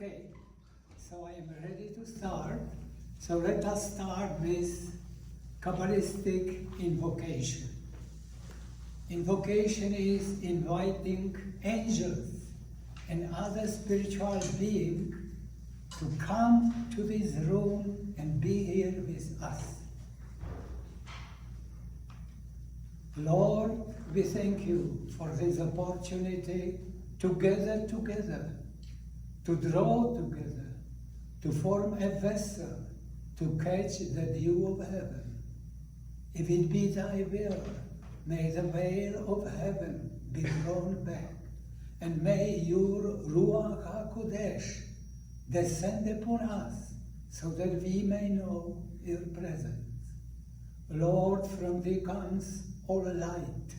Okay, so I am ready to start. So let us start with Kabbalistic invocation. Invocation is inviting angels and other spiritual beings to come to this room and be here with us. Lord, we thank you for this opportunity to gather together, to draw together, to form a vessel, to catch the dew of heaven. If it be thy will, may the veil of heaven be drawn back, and may your Ruach HaKodesh descend upon us, so that we may know your presence. Lord, from thee comes all light.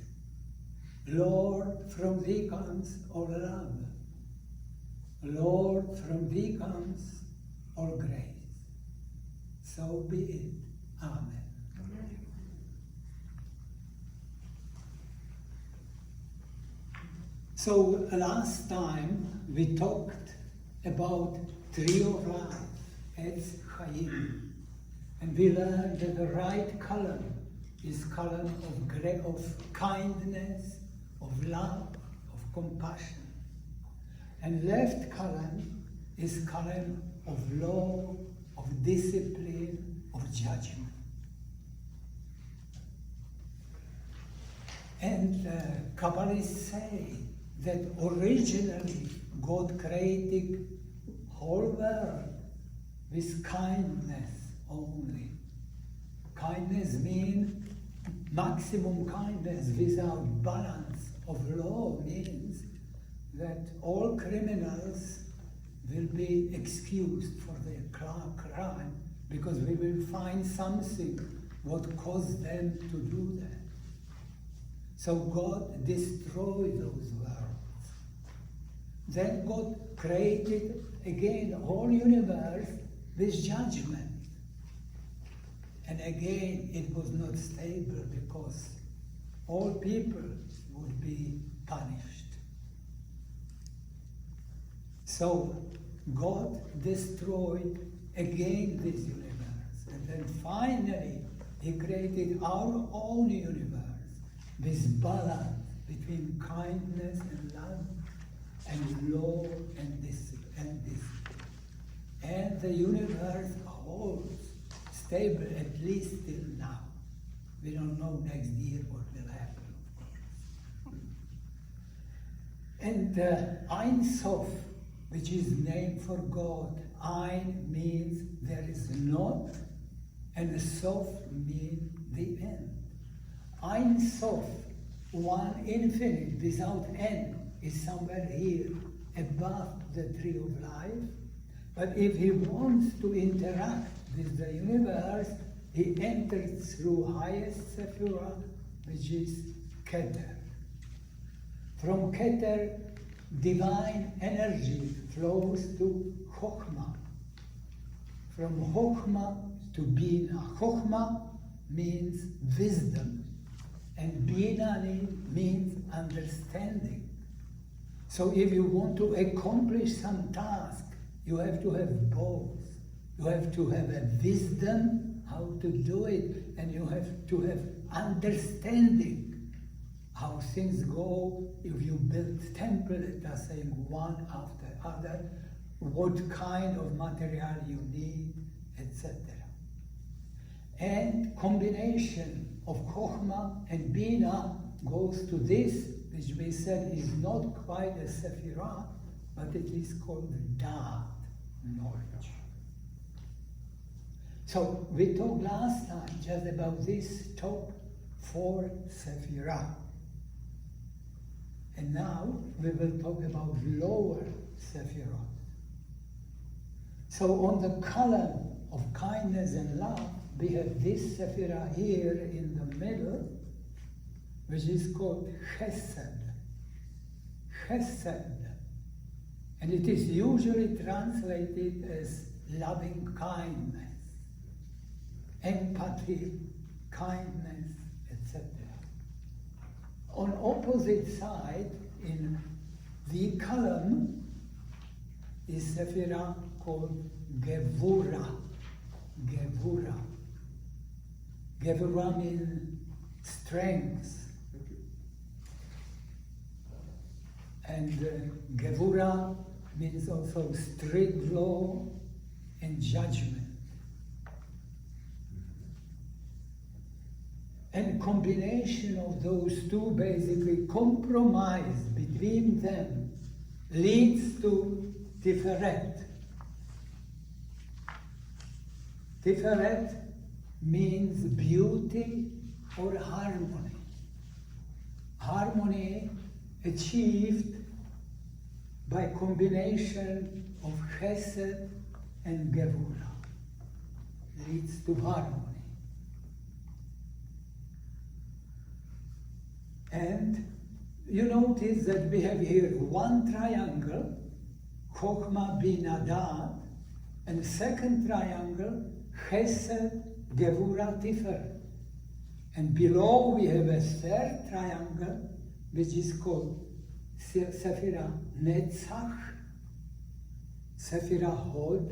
Lord, from thee comes all love. Lord, from thee comes all grace. So be it. Amen. Amen. So last time we talked about tree of life, it's Chaim, and we learned that the right column is column of kindness, of love, of compassion. And left column is column of law, of discipline, of judgment. And Kabbalists say that originally God created whole world with kindness only. Kindness means maximum kindness without balance of law means that all criminals will be excused for their crime because we will find something what caused them to do that. So God destroyed those worlds. Then God created again the whole universe with judgment. And again, it was not stable because all people would be punished. So God destroyed again this universe. And then finally, he created our own universe with balance between kindness and love and law and discipline. And the universe holds stable at least till now. We don't know next year what will happen, of course. And Ein Sof, which is named for God, Ein means there is not, and Sof means the end. Ein Sof, one infinite without end, is somewhere here above the tree of life. But if he wants to interact with the universe, he enters through highest Sephirah, which is Keter. From Keter, divine energy flows to Chokhmah. From Chokhmah to Bina. Chokhmah means wisdom, and Bina means understanding. So if you want to accomplish some task, you have to have both. You have to have a wisdom how to do it, and you have to have understanding how things go. If you build temple, it is saying one after other, what kind of material you need, etc. And combination of Chokhmah and Bina goes to this, which we said is not quite a Sephirah, but it is called Da'at, knowledge. So we talked last time just about this top 4 Sephirah. And now we will talk about lower Sephirah. So on the column of kindness and love, we have this Sephirah here in the middle, which is called Chesed. Chesed. And it is usually translated as loving kindness, empathy, kindness, etc. On opposite side, in the column, is Sephirah called Gevura. Gevura. Gevura means strength. And Gevura means also strict law and judgment. And combination of those two, basically compromise between them, leads to Tiferet. Tiferet means beauty or harmony. Harmony achieved by combination of Chesed and Gevura leads to harmony. And you notice that we have here one triangle, Chokhmah Bina Dat, and a second triangle, Chesed Gevura Tiferet. And below we have a third triangle, which is called Sephirah Netzach, Sephirah Hod,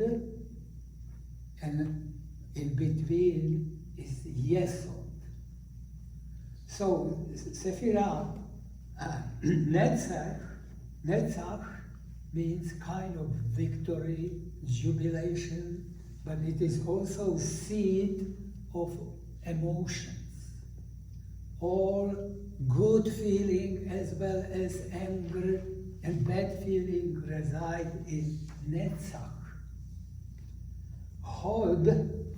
and in between is Yesod. So Sephirah Netzach means kind of victory, jubilation, but it is also seed of emotions. All good feeling as well as anger and bad feeling reside in Netzach. Hod,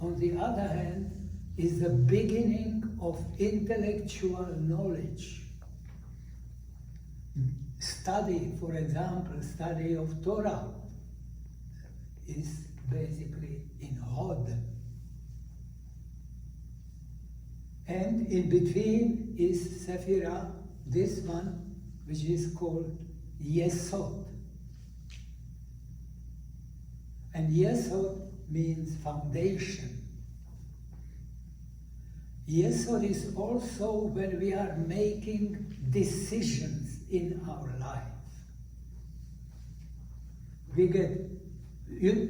on the other hand, is the beginning of intellectual knowledge. Study, for example, study of Torah is basically in Hod. And in between is Sephirah, this one, which is called Yesod. And Yesod means foundation. Yesod is also when we are making decisions in our life. We get,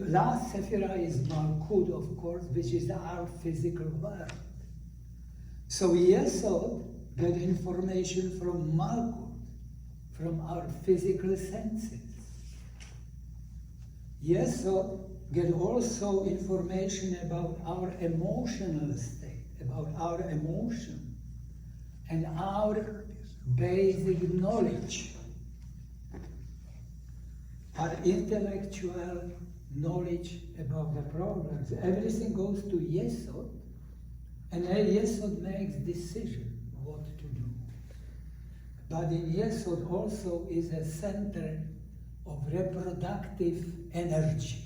last Sephirah is Malkut, of course, which is our physical world. So Yesod get information from Malkut, from our physical senses. Yesod get also information about our emotional state, about our emotion, and our basic knowledge, our intellectual knowledge about the problems. Everything goes to Yesod, and Yesod makes decision what to do. But in Yesod also is a center of reproductive energy.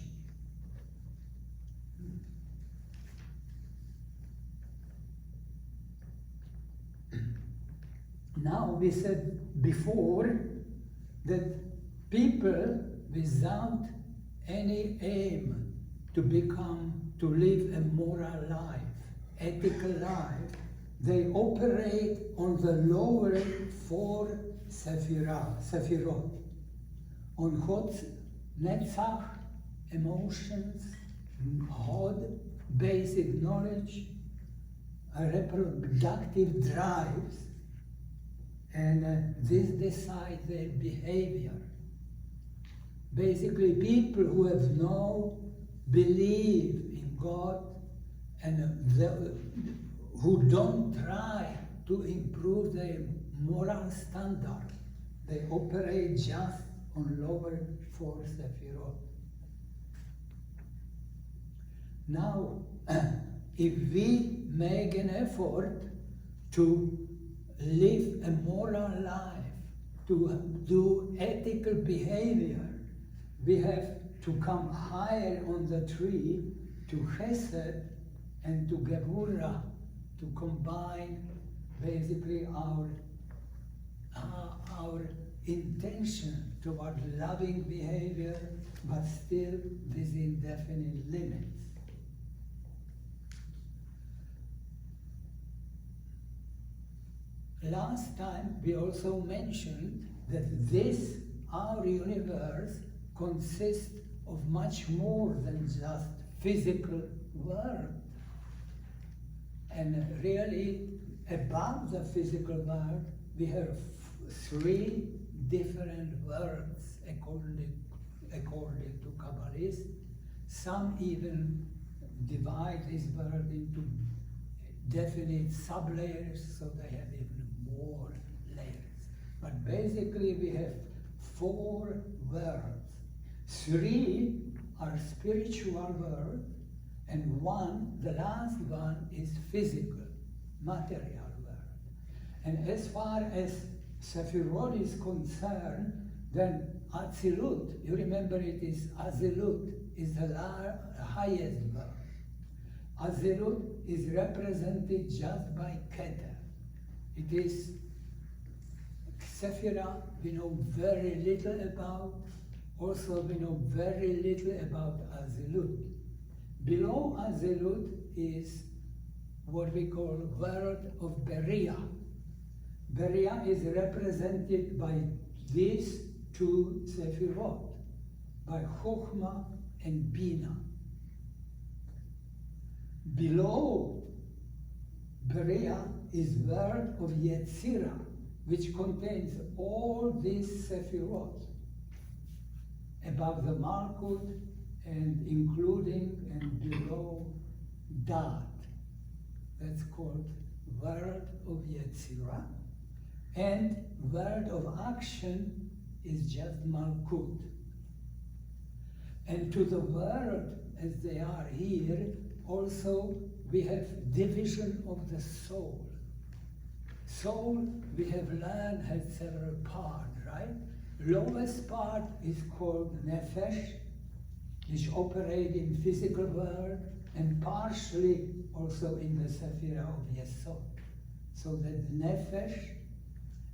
Now we said before that people without any aim to live a moral life, ethical life, they operate on the lower four Sephirot. On Hod, Netzach, emotions, Hod, basic knowledge, reproductive drives, and this decides their behavior. Basically, people who have no belief in God and who don't try to improve their moral standard, they operate just on lower four Sephirot. Now, if we make an effort to live a moral life, to do ethical behavior, we have to come higher on the tree to Chesed and to Gevura, to combine basically our intention toward loving behavior, but still within definite limits. Last time we also mentioned that our universe consists of much more than just physical world. And really, above the physical world, we have three different worlds according to Kabbalists. Some even divide this world into definite sub-layers, so they have even more layers. But basically we have four worlds. Three are spiritual world, and one, the last one, is physical, material world. And as far as Sephirot is concerned, then Atzilut, you remember it is Azilut, is the highest world. Azilut is represented just by Keter. It is Sephirah we know very little about. Also we know very little about Azilut. Below Azilut is what we call world of Beria. Beria is represented by these two Sephirot, by Chokhmah and Bina. Below Beria is world of Yetzirah, which contains all these Sephirot, above the Malkut and including and below Dat. That's called world of Yetzirah. And world of action is just Malkut. And to the world as they are here, also we have division of the soul. Soul, we have learned, has several parts, right? Lowest part is called Nephesh, which operate in physical world and partially also in the Sephirah of Yesod. So that Nephesh,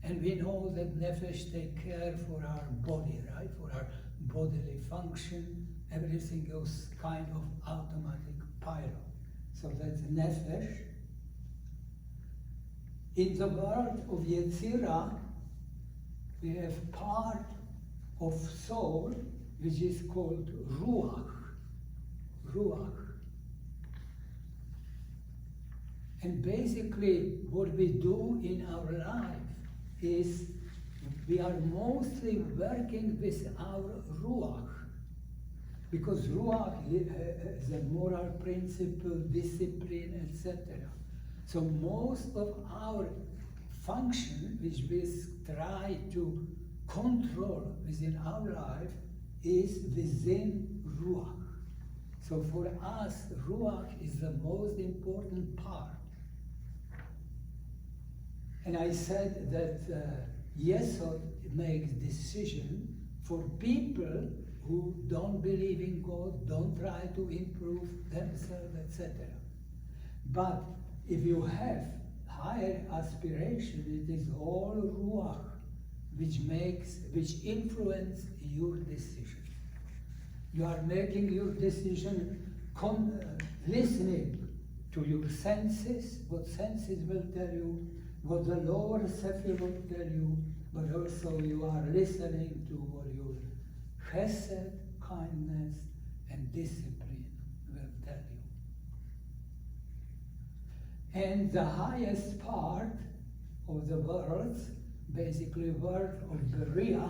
and we know that Nephesh take care for our body, right? For our bodily function, everything goes kind of automatic pilot. So that's Nephesh. In the world of Yetzirah, we have part of soul which is called Ruach. Ruach. And basically what we do in our life is we are mostly working with our Ruach. Because Ruach is a moral principle, discipline, etc. So most of our function, which we try to control within our life, is within Ruach. So for us, Ruach is the most important part. And I said that Yesod makes decision for people who don't believe in God, don't try to improve themselves, etc. But if you have higher aspiration, it is all Ruach which influence your decision. You are making your decision listening to your senses, what senses will tell you, what the lower Sephirot will tell you, but also you are listening to what your chesed, kindness, and discipline will tell you. And the highest part of the worlds, basically world of Beria,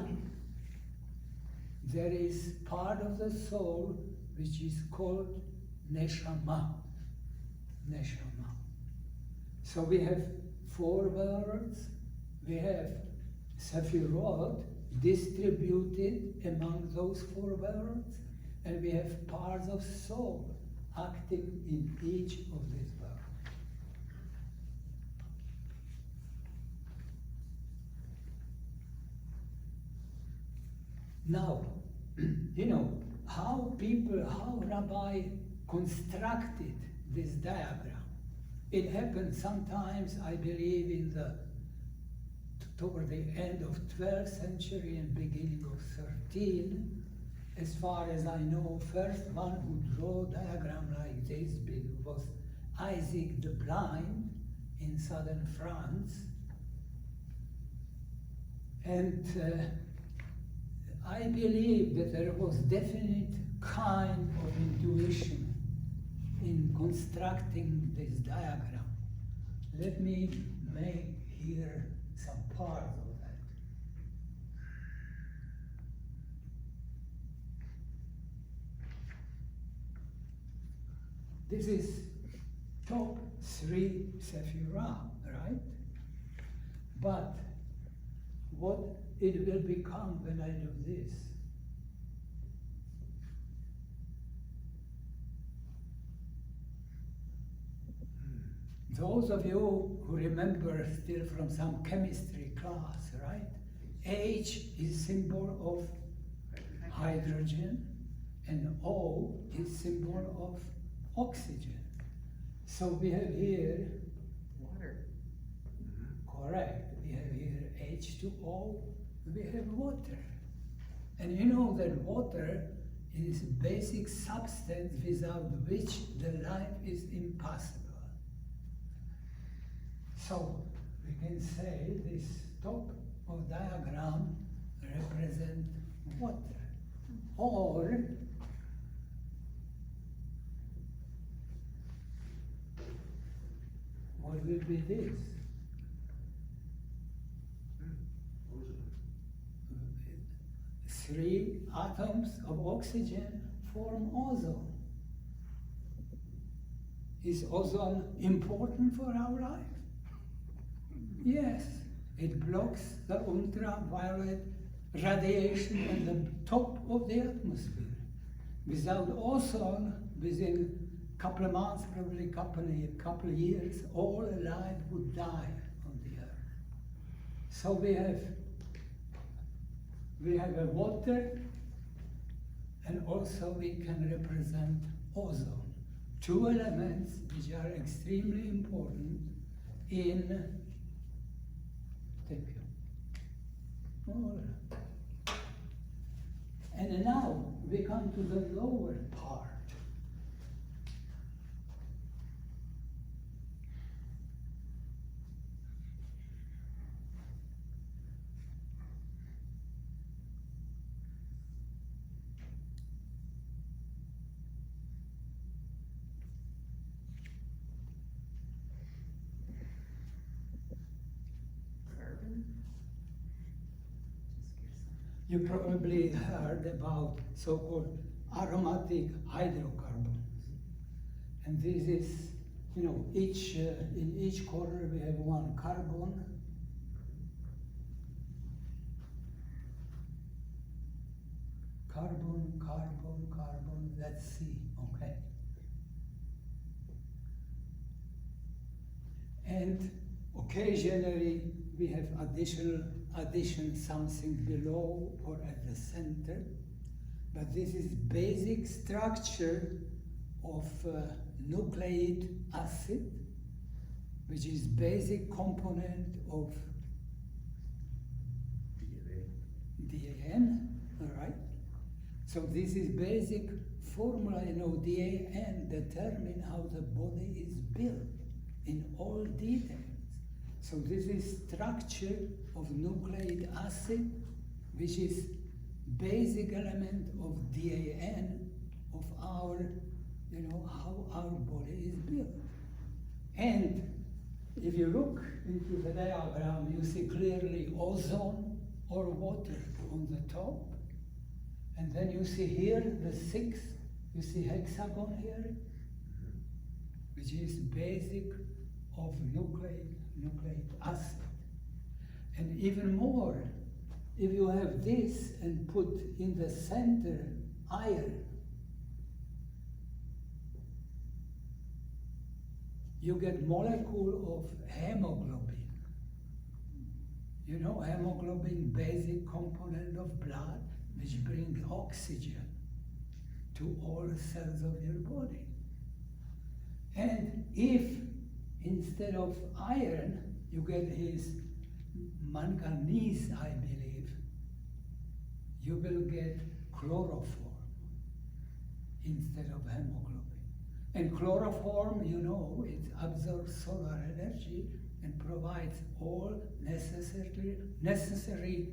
there is part of the soul which is called Neshama. Neshama. So we have four worlds. We have Sephirot distributed among those four worlds, and we have parts of soul acting in each of these worlds. Now, you know, how Rabbi constructed this diagram. It happened sometimes, I believe, toward the end of 12th century and beginning of 13th. As far as I know, first one who drew a diagram like this was Isaac the Blind in southern France. And I believe that there was definite kind of intuition in constructing this diagram. Let me make here some part of that. This is top 3 Sephirah, right? But what it will become when I do this? Those of you who remember still from some chemistry class, right? H is symbol of hydrogen, and O is symbol of oxygen. So we have here Water. correct. We have here H2O, we have water. And you know that water is a basic substance without which the life is impossible. So we can say this top of diagram represent water. Or what will be this? Three atoms of oxygen form ozone. Is ozone important for our life? Yes, it blocks the ultraviolet radiation at the top of the atmosphere. Without ozone, within a couple of months, probably couple of years, all life would die on the earth. So we have a water, and also we can represent ozone. 2 elements which are extremely important in, thank you. All right. And now we come to the lower part. You probably heard about so-called aromatic hydrocarbons. And this is, you know, in each corner we have one carbon. Carbon, carbon, carbon, that's C, okay. And occasionally we have addition something below or at the center, but this is basic structure of nucleic acid, which is basic component of DAN, all right? So this is basic formula, you know, DAN determine how the body is built in all details. So this is structure of nucleic acid, which is basic element of DAN of our, you know, how our body is built. And if you look into the diagram, you see clearly ozone or water on the top. And then you see here the 6, you see hexagon here, which is basic of nucleic acid. And even more, if you have this and put in the center iron, you get molecule of hemoglobin. You know, hemoglobin, basic component of blood, which brings oxygen to all cells of your body. And if instead of iron, you get his manganese, I believe, you will get chloroform instead of hemoglobin. And chloroform, you know, it absorbs solar energy and provides all necessary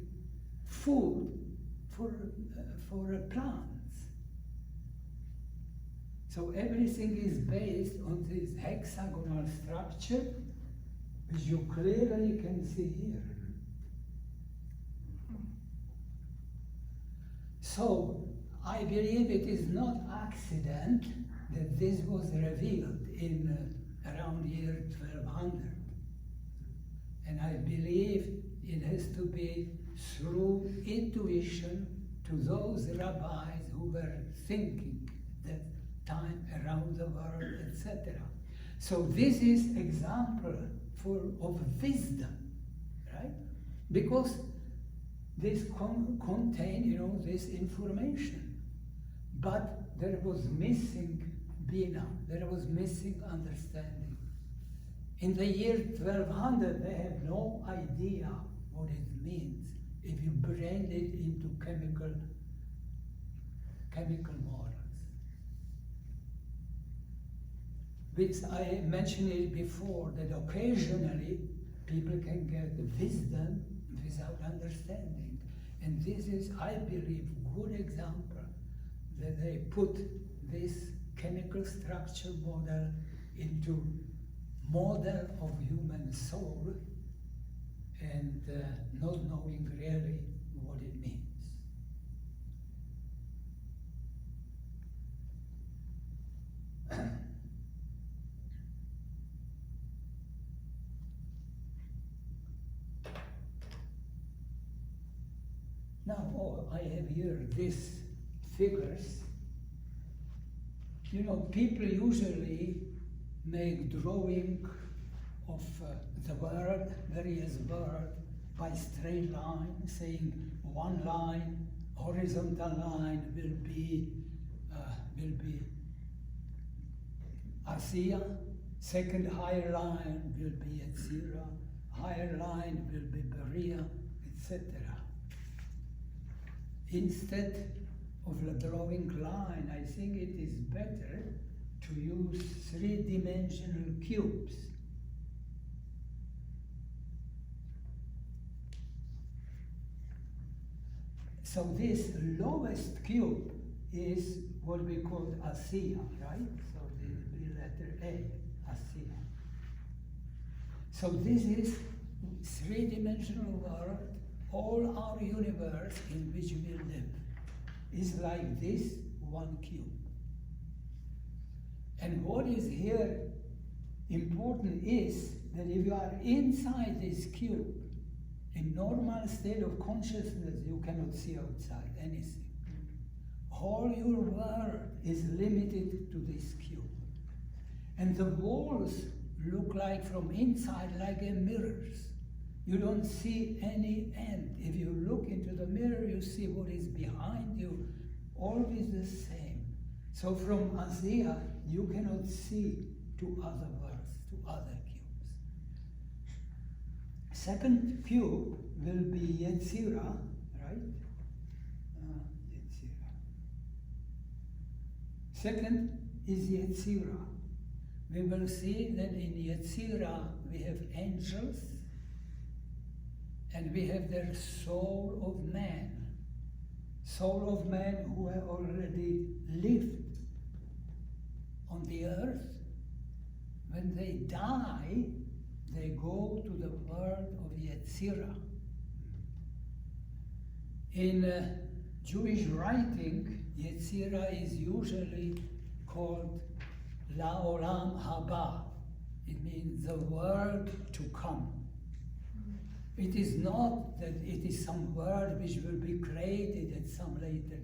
food for plants. So everything is based on this hexagonal structure, which you clearly can see here. So I believe it is not accident that this was revealed in around year 1200. And I believe it has to be through intuition to those rabbis who were thinking that time around the world, etc. So this is example of wisdom, right? Because this contain, this information. But there was missing Bina, there was missing understanding. In the year 1200, they have no idea what it means if you blend it into chemical models. Which I mentioned it before, that occasionally people can get wisdom without understanding. And this is, I believe, good example that they put this chemical structure model into model of human soul and not knowing really what it means. Now, I have here these figures. You know, people usually make drawing of the word, various words, by straight line, saying one line, horizontal line will be Asiya, second higher line will be Yetzira, higher line will be Beria, etc. Instead of the drawing line, I think it is better to use three-dimensional cubes. So this lowest cube is what we call Asiya, right? So this will be letter A, Asiya. So this is three-dimensional world. All our universe in which we live is like this one cube. And what is here important is that if you are inside this cube, in normal state of consciousness, you cannot see outside anything. All your world is limited to this cube. And the walls look like from inside like mirrors. You don't see any end. If you look into the mirror, you see what is behind you, always the same. So from Asiya, you cannot see to other worlds, to other cubes. Second cube will be Yetzira, right? Yetzira. Second is Yetzira. We will see that in Yetzira we have angels, and we have their soul of man. Soul of man who have already lived on the earth. When they die, they go to the world of Yetzira. In Jewish writing, Yetzira is usually called La'olam Haba. It means the world to come. It is not that it is some world which will be created at some later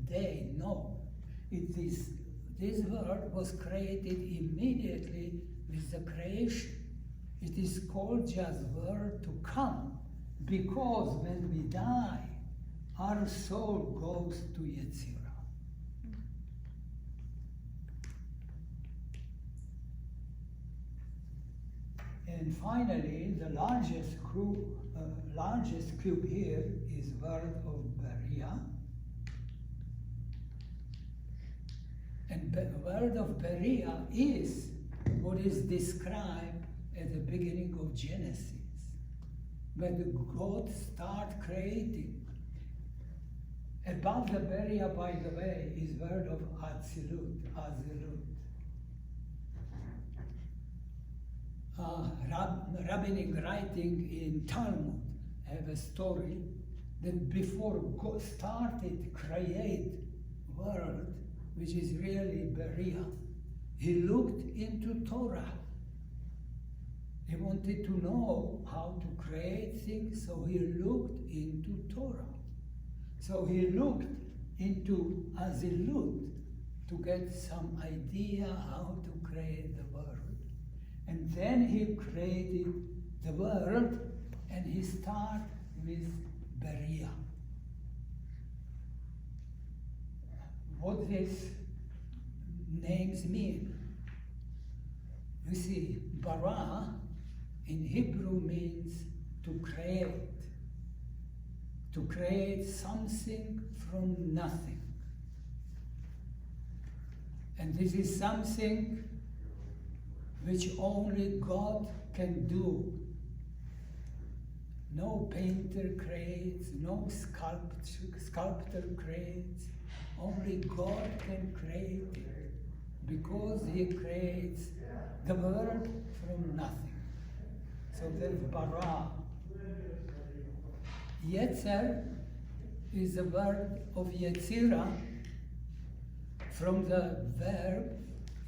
day. No. It is, this world was created immediately with the creation. It is called just world to come because when we die, our soul goes to Yetzira. And finally, the largest cube here is world of Beria. And the world of Beria is what is described at the beginning of Genesis, when God starts creating. Above the Beria, by the way, is word of Atzilut, Azilut. Rabbinic writing in Talmud have a story that before God started create world, which is really Beria, he looked into Torah. He wanted to know how to create things, so he looked into Torah. So he looked into Azilut to get some idea how to create the world. And then he created the world, and he started with Beria. What these names mean? You see, bara in Hebrew means to create something from nothing. And this is something which only God can do. No painter creates, no sculptor creates, only God can create it, because he creates the world from nothing. So there's bara. Yetzer is the word of Yetzira from the verb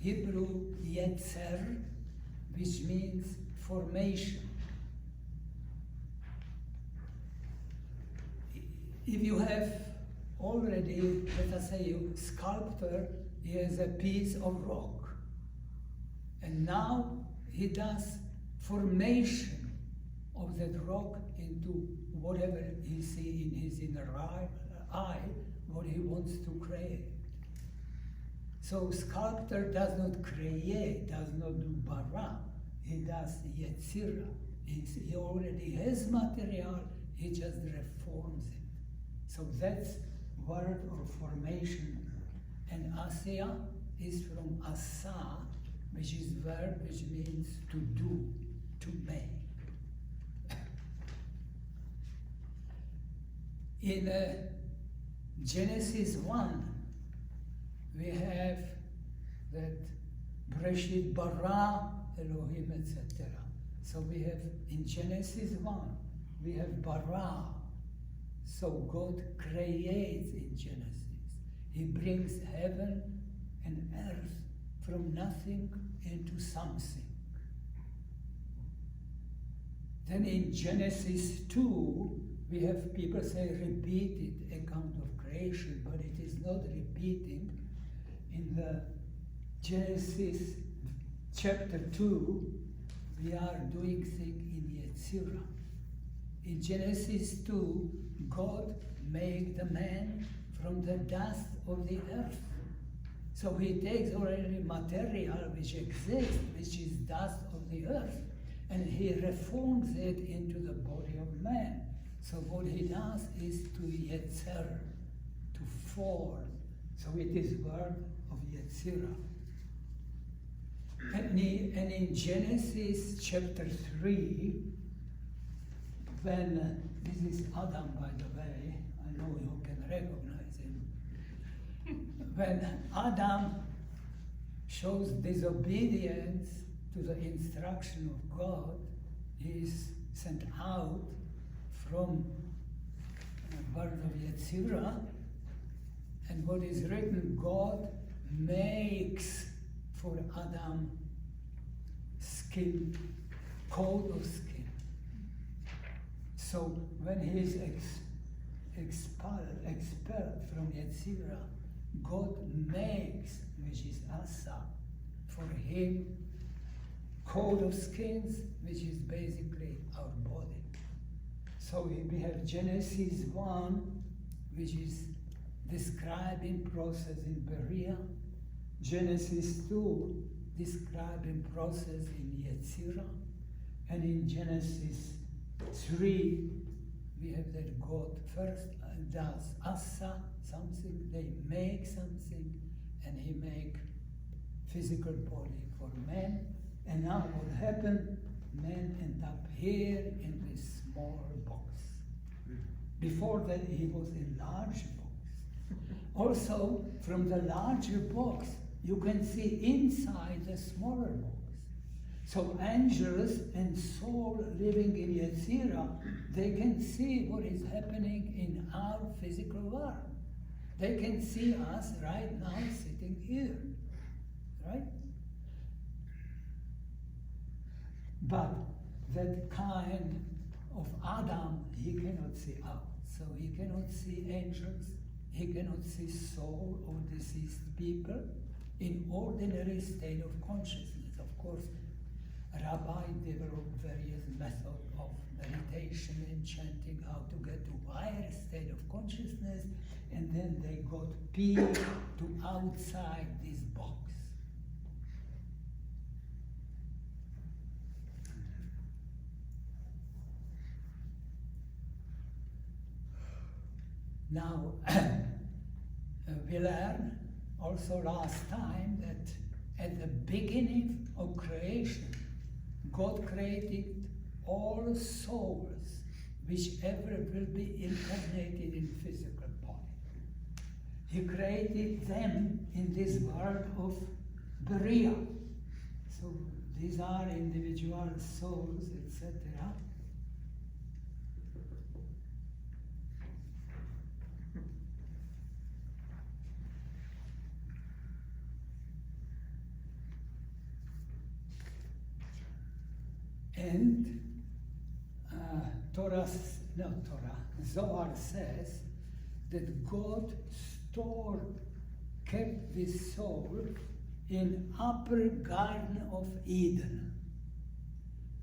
Hebrew Yetzer, which means formation. If you have already, let us say, a sculptor, he has a piece of rock, and now he does formation of that rock into whatever he sees in his inner eye, what he wants to create. So sculptor does not create, does not do bara, he does yetzira. He already has material, he just reforms it. So that's word of formation. And asya is from asa, which is verb which means to do, to make. In Genesis 1, we have that Breshit bara Elohim, etc. So we have in Genesis 1, we have bara. So God creates in Genesis. He brings heaven and earth from nothing into something. Then in Genesis 2, we have people say repeated account of creation, but it is not repeating. In the Genesis chapter 2, we are doing things in Yetzirah. In Genesis 2, God made the man from the dust of the earth. So he takes already material which exists, which is dust of the earth, and he reforms it into the body of man. So what he does is to yetzer, to form. So it is word of yetzirah. And in Genesis chapter 3, when this is Adam, by the way, I know you can recognize him. When Adam shows disobedience to the instruction of God, he is sent out from word of Yetzirah, and what is written, God makes for Adam skin, coat of skin. So when he is expelled from Yetzirah, God makes, which is Asa, for him coat of skins, which is basically our body. So we have Genesis 1, which is describing process in Beria. Genesis 2, describing process in Yetzirah. And in Genesis 3, we have that God first does Asa, something, they make something, and he make physical body for man. And now what happened? Man end up here in this small box. Before that, he was a large box. Also, from the larger box, you can see inside the smaller box. So angels and soul living in Yetzirah, they can see what is happening in our physical world. They can see us right now sitting here, right? But that kind of Adam, he cannot see out. So he cannot see angels, he cannot see soul of deceased people in ordinary state of consciousness. Of course, Rabbi developed various methods of meditation and chanting how to get to higher state of consciousness, and then they got peaked to outside this box. Now, we learned also last time that at the beginning of creation, God created all souls which ever will be incarnated in physical body. He created them in this world of Berea. So these are individual souls, etc. And Zohar says that God kept this soul in upper Garden of Eden,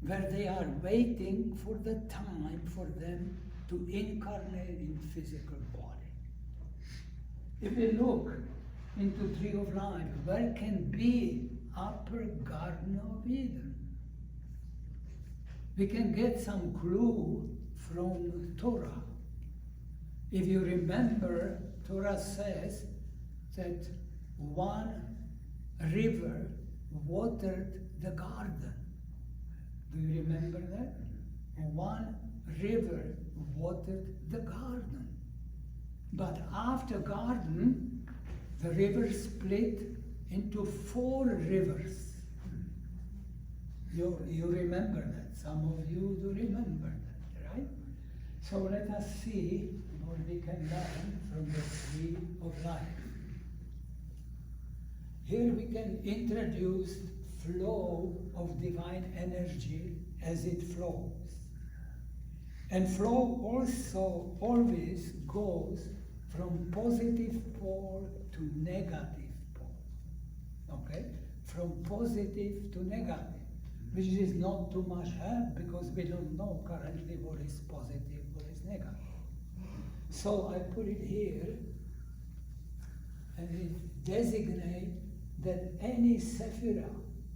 where they are waiting for the time for them to incarnate in physical body. If we look into Tree of Life, where can be upper Garden of Eden? We can get some clue from Torah. If you remember, Torah says that one river watered the garden. Do you remember that? One river watered the garden. But after garden, the river split into 4 rivers. You remember that. Some of you do remember that, right? So let us see what we can learn from the Tree of Life. Here we can introduce flow of divine energy as it flows. And flow also always goes from positive pole to negative pole. Okay? From positive to negative. Which is not too much help because we don't know currently what is positive, what is negative. So I put it here, and it designates that any sephira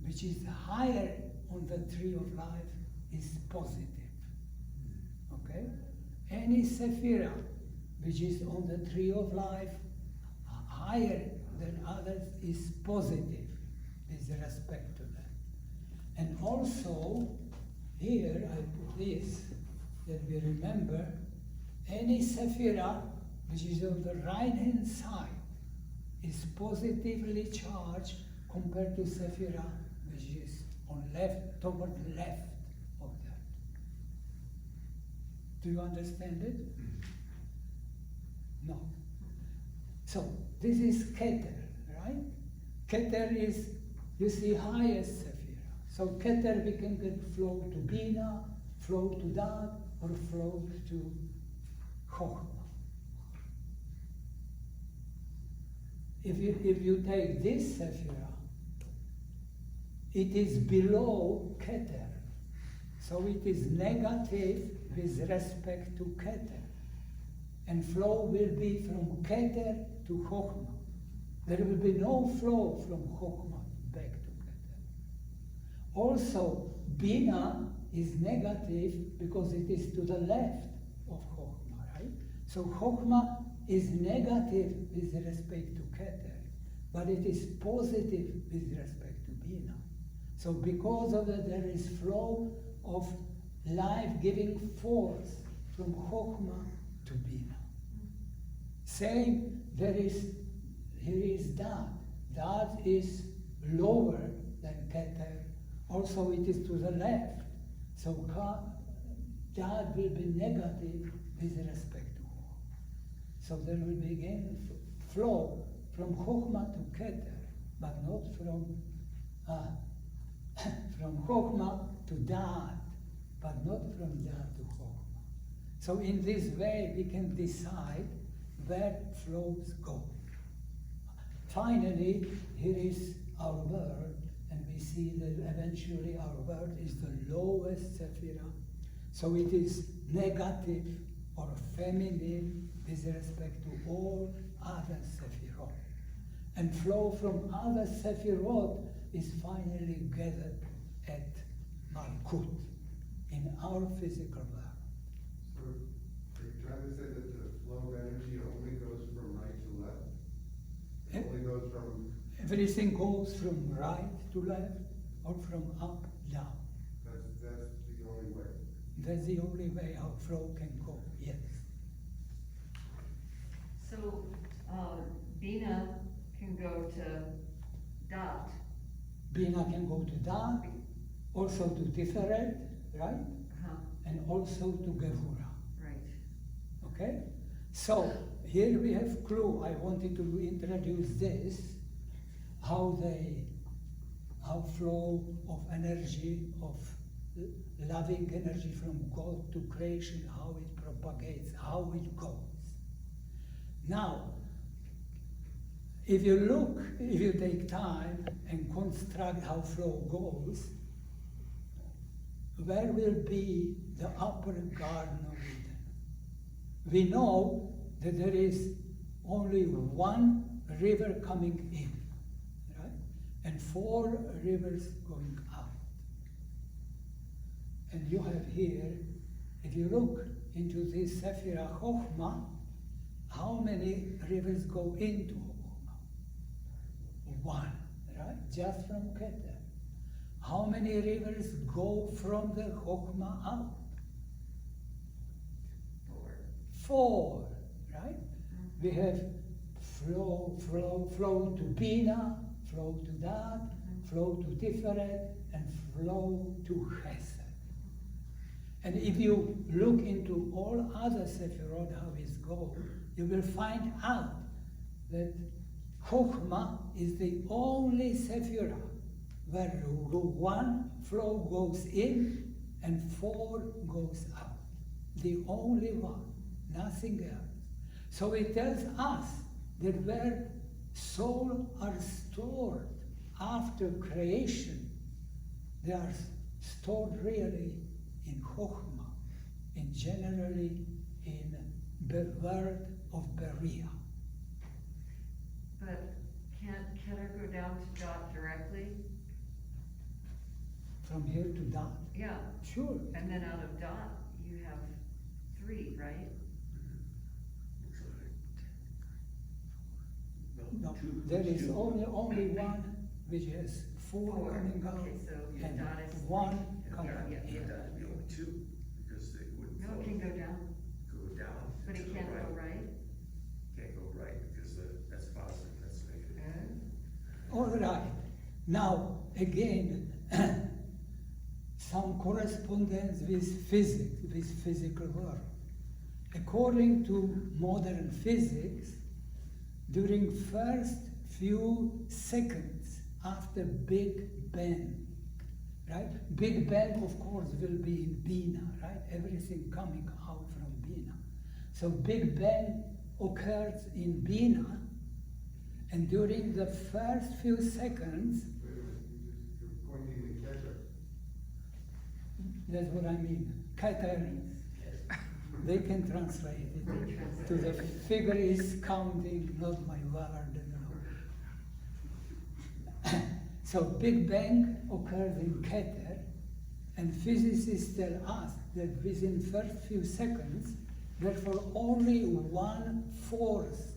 which is higher on the Tree of Life is positive. Okay? Any sephira which is on the Tree of Life higher than others is positive with respect to that. And also, here I put this, that we remember, any sephira which is on the right-hand side is positively charged compared to sephira which is on toward the left of that. Do you understand it? No. So, this is Keter, right? Keter is, you see, highest sephira. So Keter, we can get flow to Bina, flow to Dat, or flow to Chochmah. If you take this sephira, it is below Keter. So it is negative with respect to Keter. And flow will be from Keter to Chochmah. There will be no flow from Chochmah back to Keter. Also, Bina is negative because it is to the left of Chochmah, right? So Chochmah is negative with respect to Keter, but it is positive with respect to Bina. So because of that, there is flow of life-giving force from Chochmah to Bina. Same, here is Dad. Dad is lower than Keter. Also, it is to the left. So Dad will be negative with respect to Chokhmah. So there will be again flow from Chokhmah to Keter, but not from Chokhmah to Dad, but not from Dad to Chokhmah. So in this way, we can decide where flows go. Finally, here is our world, and we see that eventually our world is the lowest Sephirah. So it is negative or feminine with respect to all other Sephirot. And flow from other Sephirot is finally gathered at Malkut, in our physical world. So, are you trying to say that the flow of energy only goes from right to left? It only goes from... Everything goes from right to left or from up, down. That's the only way. That's the only way how flow can go, yes. So, Bina can go to Dot. Bina can go to Dot, also to Tiferet, right? Uh-huh. And also to Gevura. Right. Okay? So, here we have clue. I wanted to introduce this, how flow of energy, of loving energy from God to creation, how it propagates, how it goes. Now, if you take time and construct how flow goes, where will be the upper Garden of Eden? We know that there is only one river coming in, right? And 4 rivers going out. And you have here, if you look into this Sephirah Chokhmah, how many rivers go into Chokhmah? 1, right? Just from Keter. How many rivers go from the Chokhmah out? 4, right? We have flow to Bina, flow to Dad, flow to Tiferet, and flow to Chesed. And if you look into all other Sephirot, how it goes, you will find out that Chokhmah is the only Sephirah where 1 flow goes in and 4 goes out. The only one, nothing else. So it tells us that where souls are stored after creation, they are stored really in Chokhmah, and generally in the world of Berea. But can't Keter go down to Dot directly? From here to Dot? Yeah. Sure. And then out of Dot, you have 3, right? No, there is only one which has 4 coming out, Okay, so your and Dot is 1 coming out. Yeah. It would be only 2, because they wouldn't No, flow. it can go down, Go down. but to it the can't go right. Can't go right, because that's positive, that's negative. All right. Now, again, some correspondence with physics, with physical world. According to modern physics, during first few seconds after Big Bang, right? Big Bang, of course, will be in Bina, right? Everything coming out from Bina. So Big Bang occurs in Bina, and during the first few seconds, You're pointing to Keter. that's what I mean, Keter. They can translate it to the figure is counting, not my word. So Big Bang occurs in Keter, and physicists tell us that within first few seconds, there were only 1 force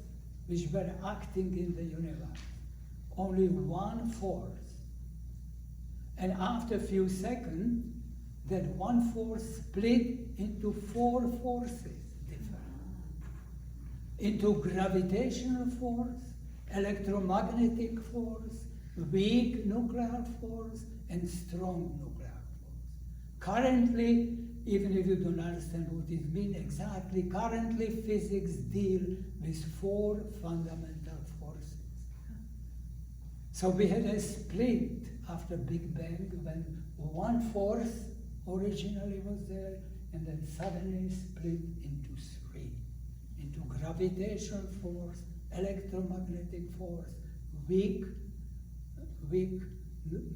which were acting in the universe. Only 1 force. And after a few seconds, that 1 force split into 4 forces different. into gravitational force, electromagnetic force, weak nuclear force, and strong nuclear force. Currently, even if you don't understand what it means exactly, currently physics deal with 4 fundamental forces. So we had a split after Big Bang when one force originally was there, and then suddenly split into 3, into gravitational force, electromagnetic force, weak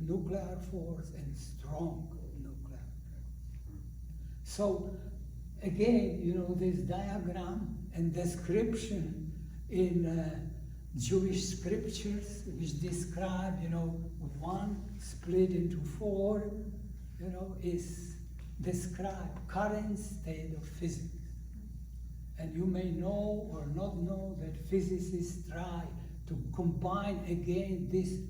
nuclear force, and strong nuclear force. So again, you know, this diagram and description in Jewish scriptures, which describe, you know, one split into 4, you know, is describe current state of physics. And you may know or not know that physicists try to combine again these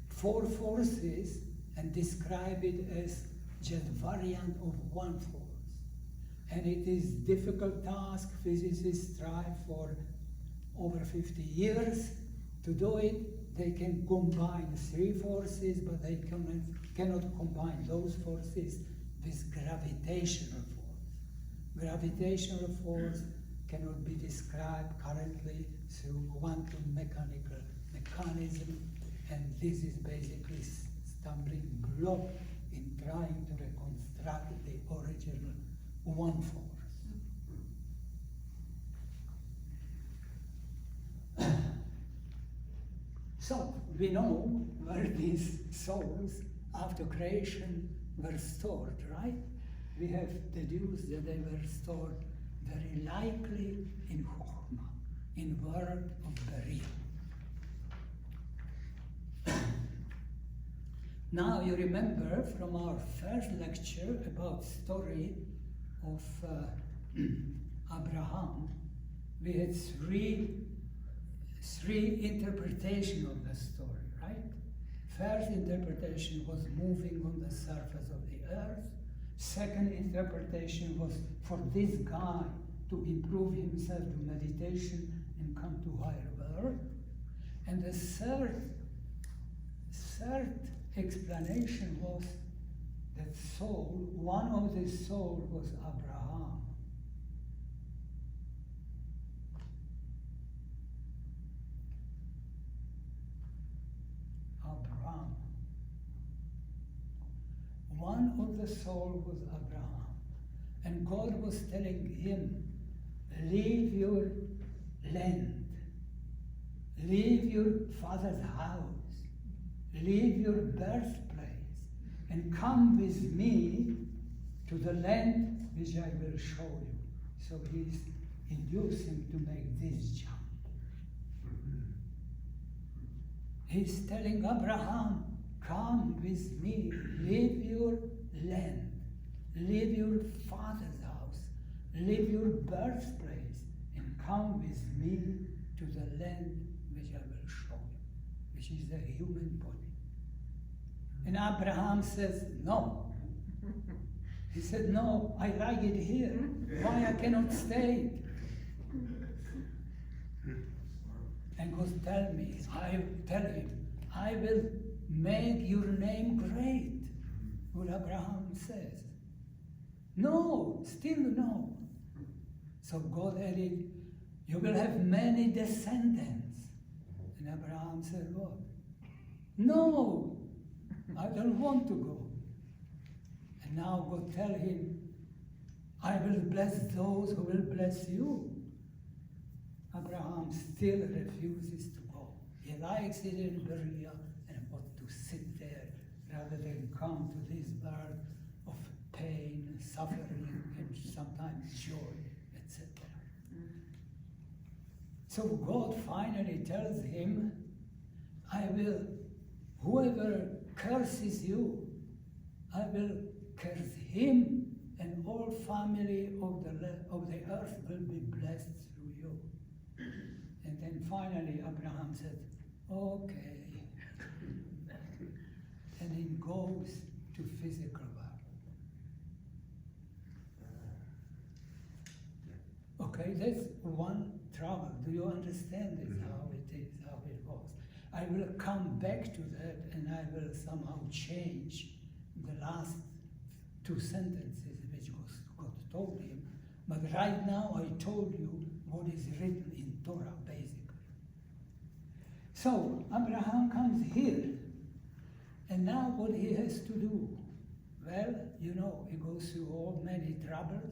4 forces and describe it as just variant of one force. And it is difficult task. Physicists try for over 50 years to do it. They can combine 3 forces, but they cannot combine those forces with gravitational force. Gravitational force cannot be described currently through quantum mechanical mechanism, and this is basically stumbling block in trying to reconstruct the original one force. So we know where these souls after creation were stored, right? We have deduced that they were stored very likely in Chokhmah, in word of Beria. Now you remember from our first lecture about story of Abraham, we had three interpretations of the story, right? First interpretation was moving on the surface of the earth. Second interpretation was for this guy to improve himself to meditation and come to higher world. And the third explanation was that soul, one of the souls was Abraham. One of the souls was Abraham. And God was telling him, leave your land, leave your father's house, leave your birthplace, and come with me to the land which I will show you. So he's inducing to make this jump. He's telling Abraham, come with me, leave your land, leave your father's house, leave your birthplace, and come with me to the land which I will show you, which is the human body. And Abraham says, no. He said, no, I like it here. Why I cannot stay? And God tell him, I will make your name great. What Abraham says. No, still no. So God added, you will have many descendants. And Abraham said, what? No, I don't want to go. And now God tell him, I will bless those who will bless you. Abraham still refuses to go. He likes it in Beria and wants to sit there rather than come to this world of pain, suffering, and sometimes joy, etc. So God finally tells him, whoever curses you, I will curse him, and all family of the earth will be blessed through you. And then finally Abraham said, okay. And he goes to physical world. Okay, that's one trouble. Do you understand this, how it is, how it goes? I will come back to that and I will somehow change the last two sentences which God told him. But right now I told you what is written in Torah, basically. So Abraham comes here, and now what he has to do? Well, you know, he goes through all many troubles.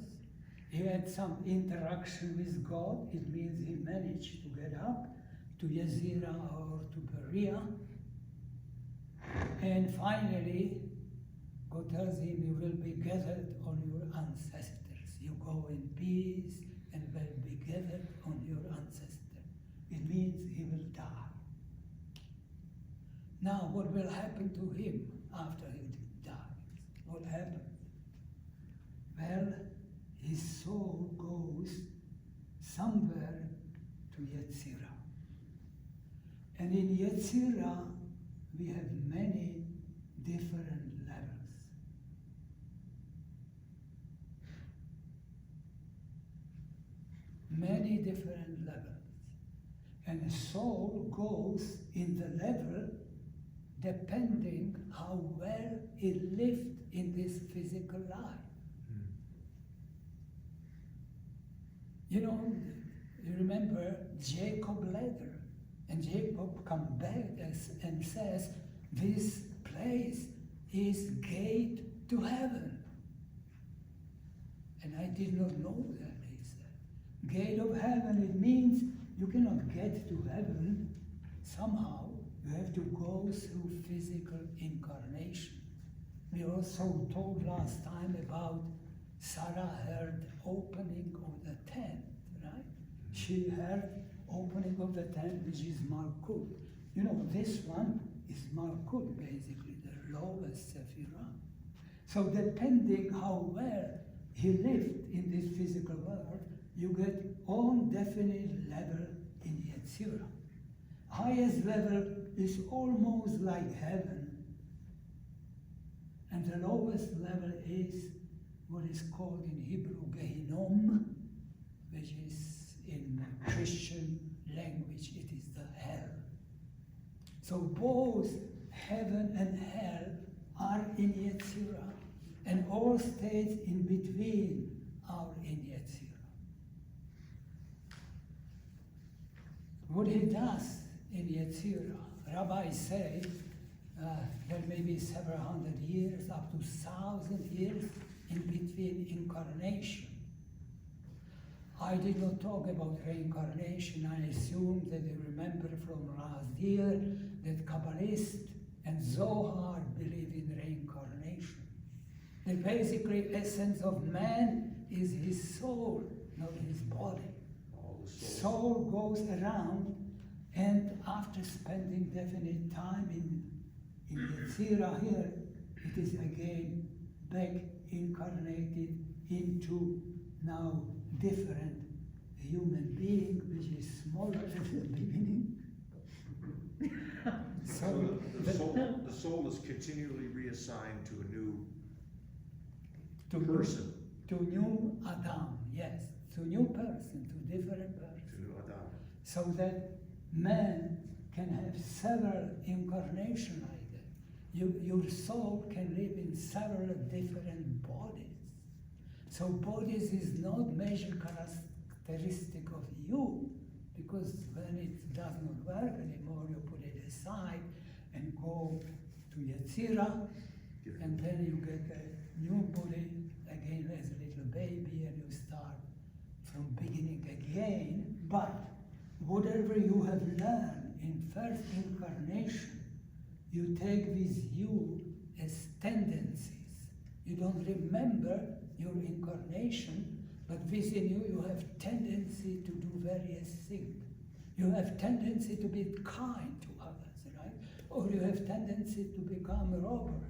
He had some interaction with God. It means he managed to get up to Yazira or to Berea. And finally, God tells him, you will be gathered on your ancestors. You go in peace and will be gathered on your ancestors. It means he will die. Now, what will happen to him after he dies? What happens? Well, his soul goes somewhere to Yetzirah. And in Yetzirah, we have many different levels. Many different levels. And the soul goes in the level depending how well it lived in this physical life. You know, you remember Jacob later, and Jacob comes back and says, this place is gate to heaven. And I did not know that, he said. Gate of heaven, it means you cannot get to heaven somehow. You have to go through physical incarnation. We also told last time about Sarah heard opening of the tent, right? She heard opening of the tent, which is Malkut. You know, this one is Malkut, basically, the lowest Sephirah. So depending how well he lived in this physical world, you get own definite level in Yetzirah. Highest level is almost like heaven, and the lowest level is what is called in Hebrew Gehinom, which is in Christian language, it is the hell. So both heaven and hell are in Yetzirah, and all states in between are in Yetzirah. What he does in Yetzirah, rabbis say there may be several hundred years, up to 1,000 years in between incarnation. I did not talk about reincarnation. I assume that you remember from last year that Kabbalist and Zohar believe in reincarnation. The basically essence of man is his soul, not his body. Soul goes around, and after spending definite time in Yetzirah here, it is again back incarnated into now different human being, which is smaller at the beginning. So the soul is continually reassigned to a new person. To new Adam, yes. To new person, to different person. To new Adam. So that man can have several incarnations like that. Your soul can live in several different bodies. So bodies is not major characteristic of you, because when it does not work anymore, you put it aside and go to Yetzirah, and then you get a new body again as a little baby, and you start from beginning again. But whatever you have learned in first incarnation, you take with you as tendencies. You don't remember your incarnation, but within you, you have tendency to do various things. You have tendency to be kind to others, right? Or you have tendency to become a robber.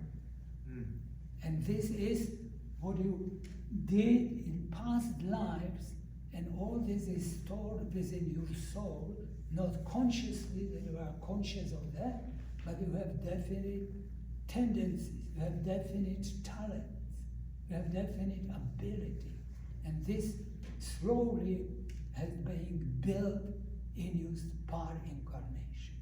And this is what you did in past lives, and all this is stored within your soul, not consciously that you are conscious of that, but you have definite tendencies, you have definite talents, you have definite ability. And this slowly has been built in his par incarnation.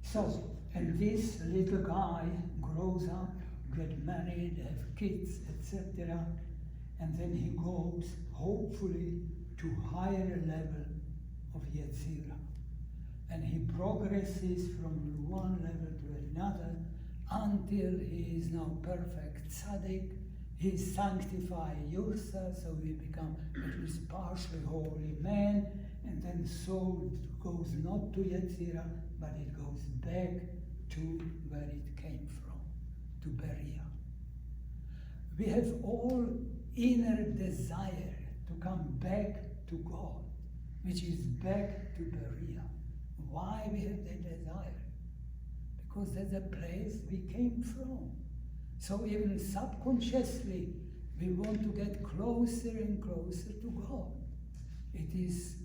So, and this little guy grows up, get married, have kids, etc. And then he goes, hopefully, to higher level of Yetzirah. And he progresses from one level to another until he is now perfect tzaddik. He sanctifies Yursa, so he becomes at least partially holy man, and then soul goes not to Yetzirah, but it goes back to where it came from, to Beria. We have all inner desire to come back to God, which is back to Beria. Why we have that desire? Because that's the place we came from. So even subconsciously, we want to get closer and closer to God. It is,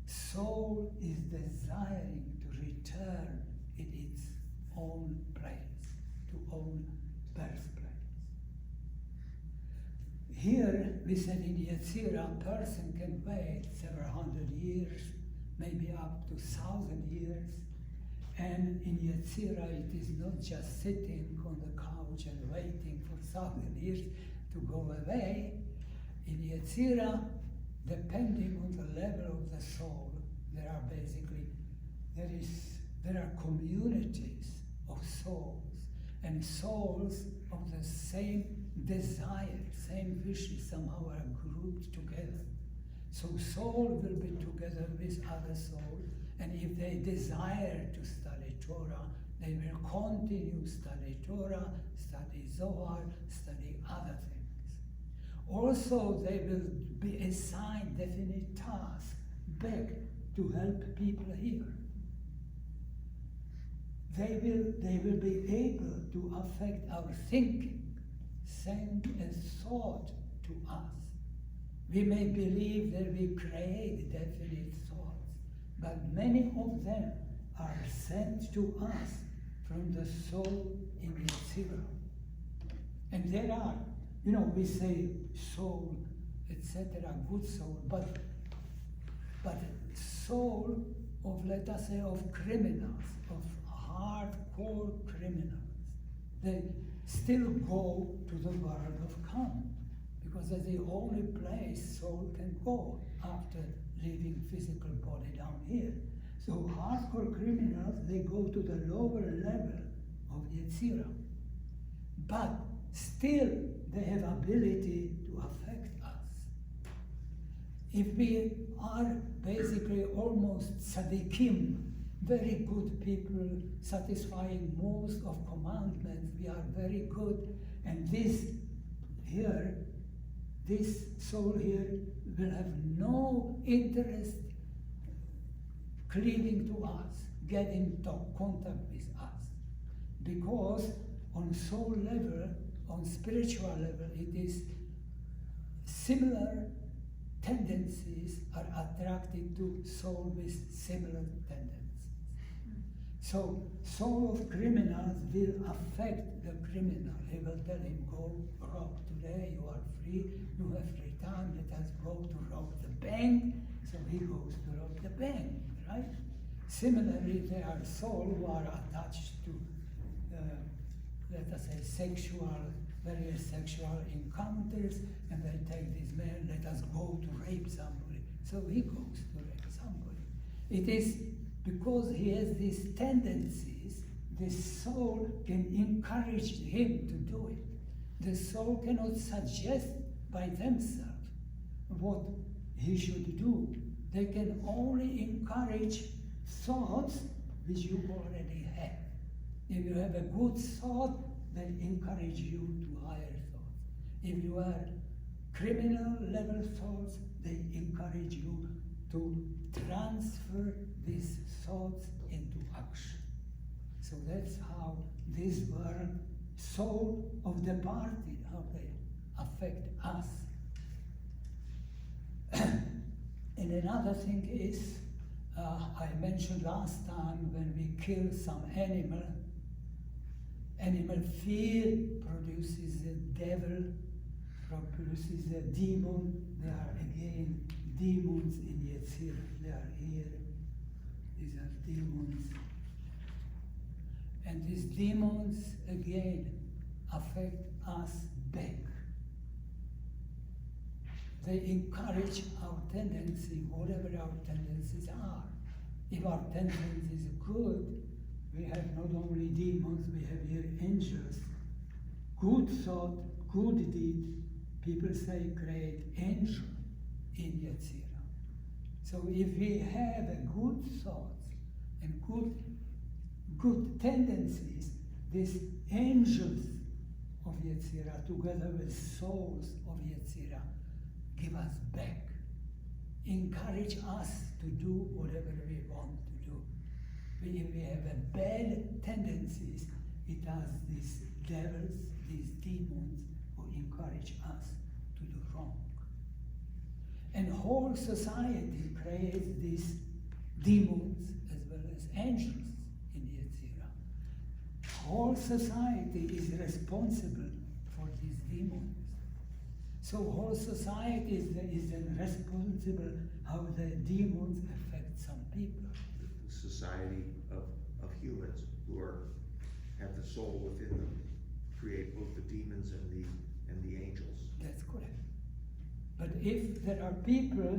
soul is desiring to return in its own place, to own birthplace. Here, we said in Yetzirah, a person can wait several hundred years, maybe up to 1,000 years. And in Yetzirah, it is not just sitting on the couch and waiting for 1,000 years to go away. In Yetzirah, depending on the level of the soul, there are communities of souls, and souls of the same desire, same wishes somehow are grouped together. So soul will be together with other souls, and if they desire to study Torah, they will continue study Torah, study Zohar, study other things. Also, they will be assigned definite tasks back to help people here. They will be able to affect our thinking, send a thought to us. We may believe that we create definite thoughts, but many of them are sent to us from the soul in Yetzirah. And there are, we say soul, etc., good soul, but soul of, let us say, of criminals, of hardcore criminals, they still go to the world of Kam, because that's the only place soul can go after leaving physical body down here. So hardcore criminals, they go to the lower level of Yetzirah. But still, they have ability to affect us. If we are basically almost tzaddikim, very good people, satisfying most of commandments, we are very good, and this soul here will have no interest cleaving to us, get into contact with us. Because on soul level, on spiritual level, it is similar tendencies are attracted to soul with similar tendencies. So, soul of criminals will affect the criminal. He will tell him, go rob today, you are free, you have free time, let us go to rob the bank. So he goes to rob the bank, right? Similarly, there are souls who are attached to, let us say, various sexual encounters, and they take this man, let us go to rape somebody. So he goes to rape somebody. It is because he has these tendencies, the soul can encourage him to do it. The soul cannot suggest by themselves what he should do. They can only encourage thoughts which you already have. If you have a good thought, they encourage you to higher thoughts. If you are criminal level thoughts, they encourage you to transfer these thoughts into action. So that's how this world, soul of the party, how they affect us. And another thing is, I mentioned last time when we kill some animal fear produces a devil produces a demon. There are again demons in Yetzirah. They are here. These are demons. And these demons again affect us back. They encourage our tendency, whatever our tendencies are. If our tendency is good, we have not only demons, we have here angels. Good thought, good deed, people say create angel in Yetzirah. So if we have a good thoughts and good tendencies, these angels of Yetzirah together with souls of Yetzirah give us back, encourage us to do whatever we want to do. If we have a bad tendencies, it has these devils, these demons who encourage us to do wrong. And whole society creates these demons as well as angels in Yetzirah. Whole society is responsible for these demons. So whole society is then responsible how the demons affect some people. The society of humans who have the soul within them create both the demons and the angels. That's correct. But if there are people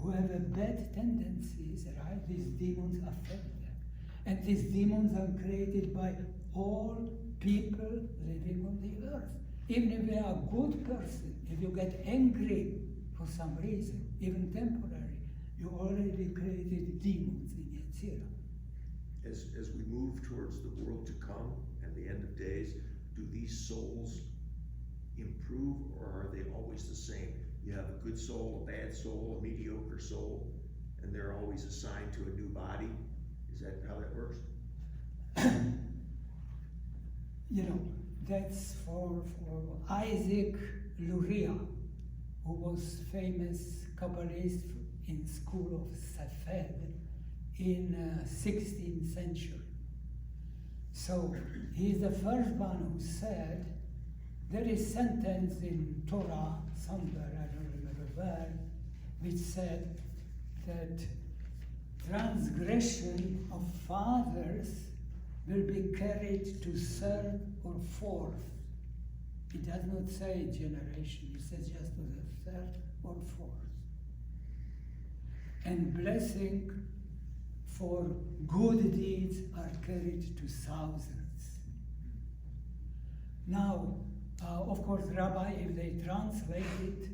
who have a bad tendencies, right, these demons affect them. And these demons are created by all people living on the earth. Even if you are a good person, if you get angry for some reason, even temporary, you already created demons in Yetzirah. As we move towards the world to come and the end of days, do these souls improve, or are they always the same? You have a good soul, a bad soul, a mediocre soul, and they're always assigned to a new body. Is that how that works? You know, that's for Isaac Luria, who was famous Kabbalist in school of Safed in 16th century. So he's the first one who said, there is sentence in Torah, somewhere, I don't remember where, which said that transgression of fathers will be carried to third or fourth. It does not say generation, it says just to the third or fourth. And blessing for good deeds are carried to thousands. Now, of course, Rabbi, if they translate it,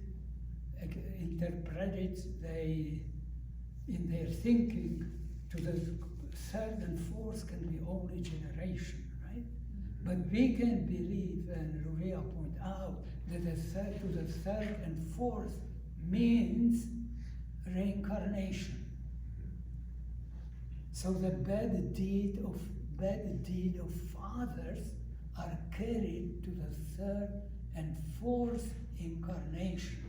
interpret it, in their thinking, to the third and fourth can be only generation, right? But we can believe, and Luria point out, that the third and fourth means reincarnation. So the bad deed of fathers are carried to the third and fourth incarnation.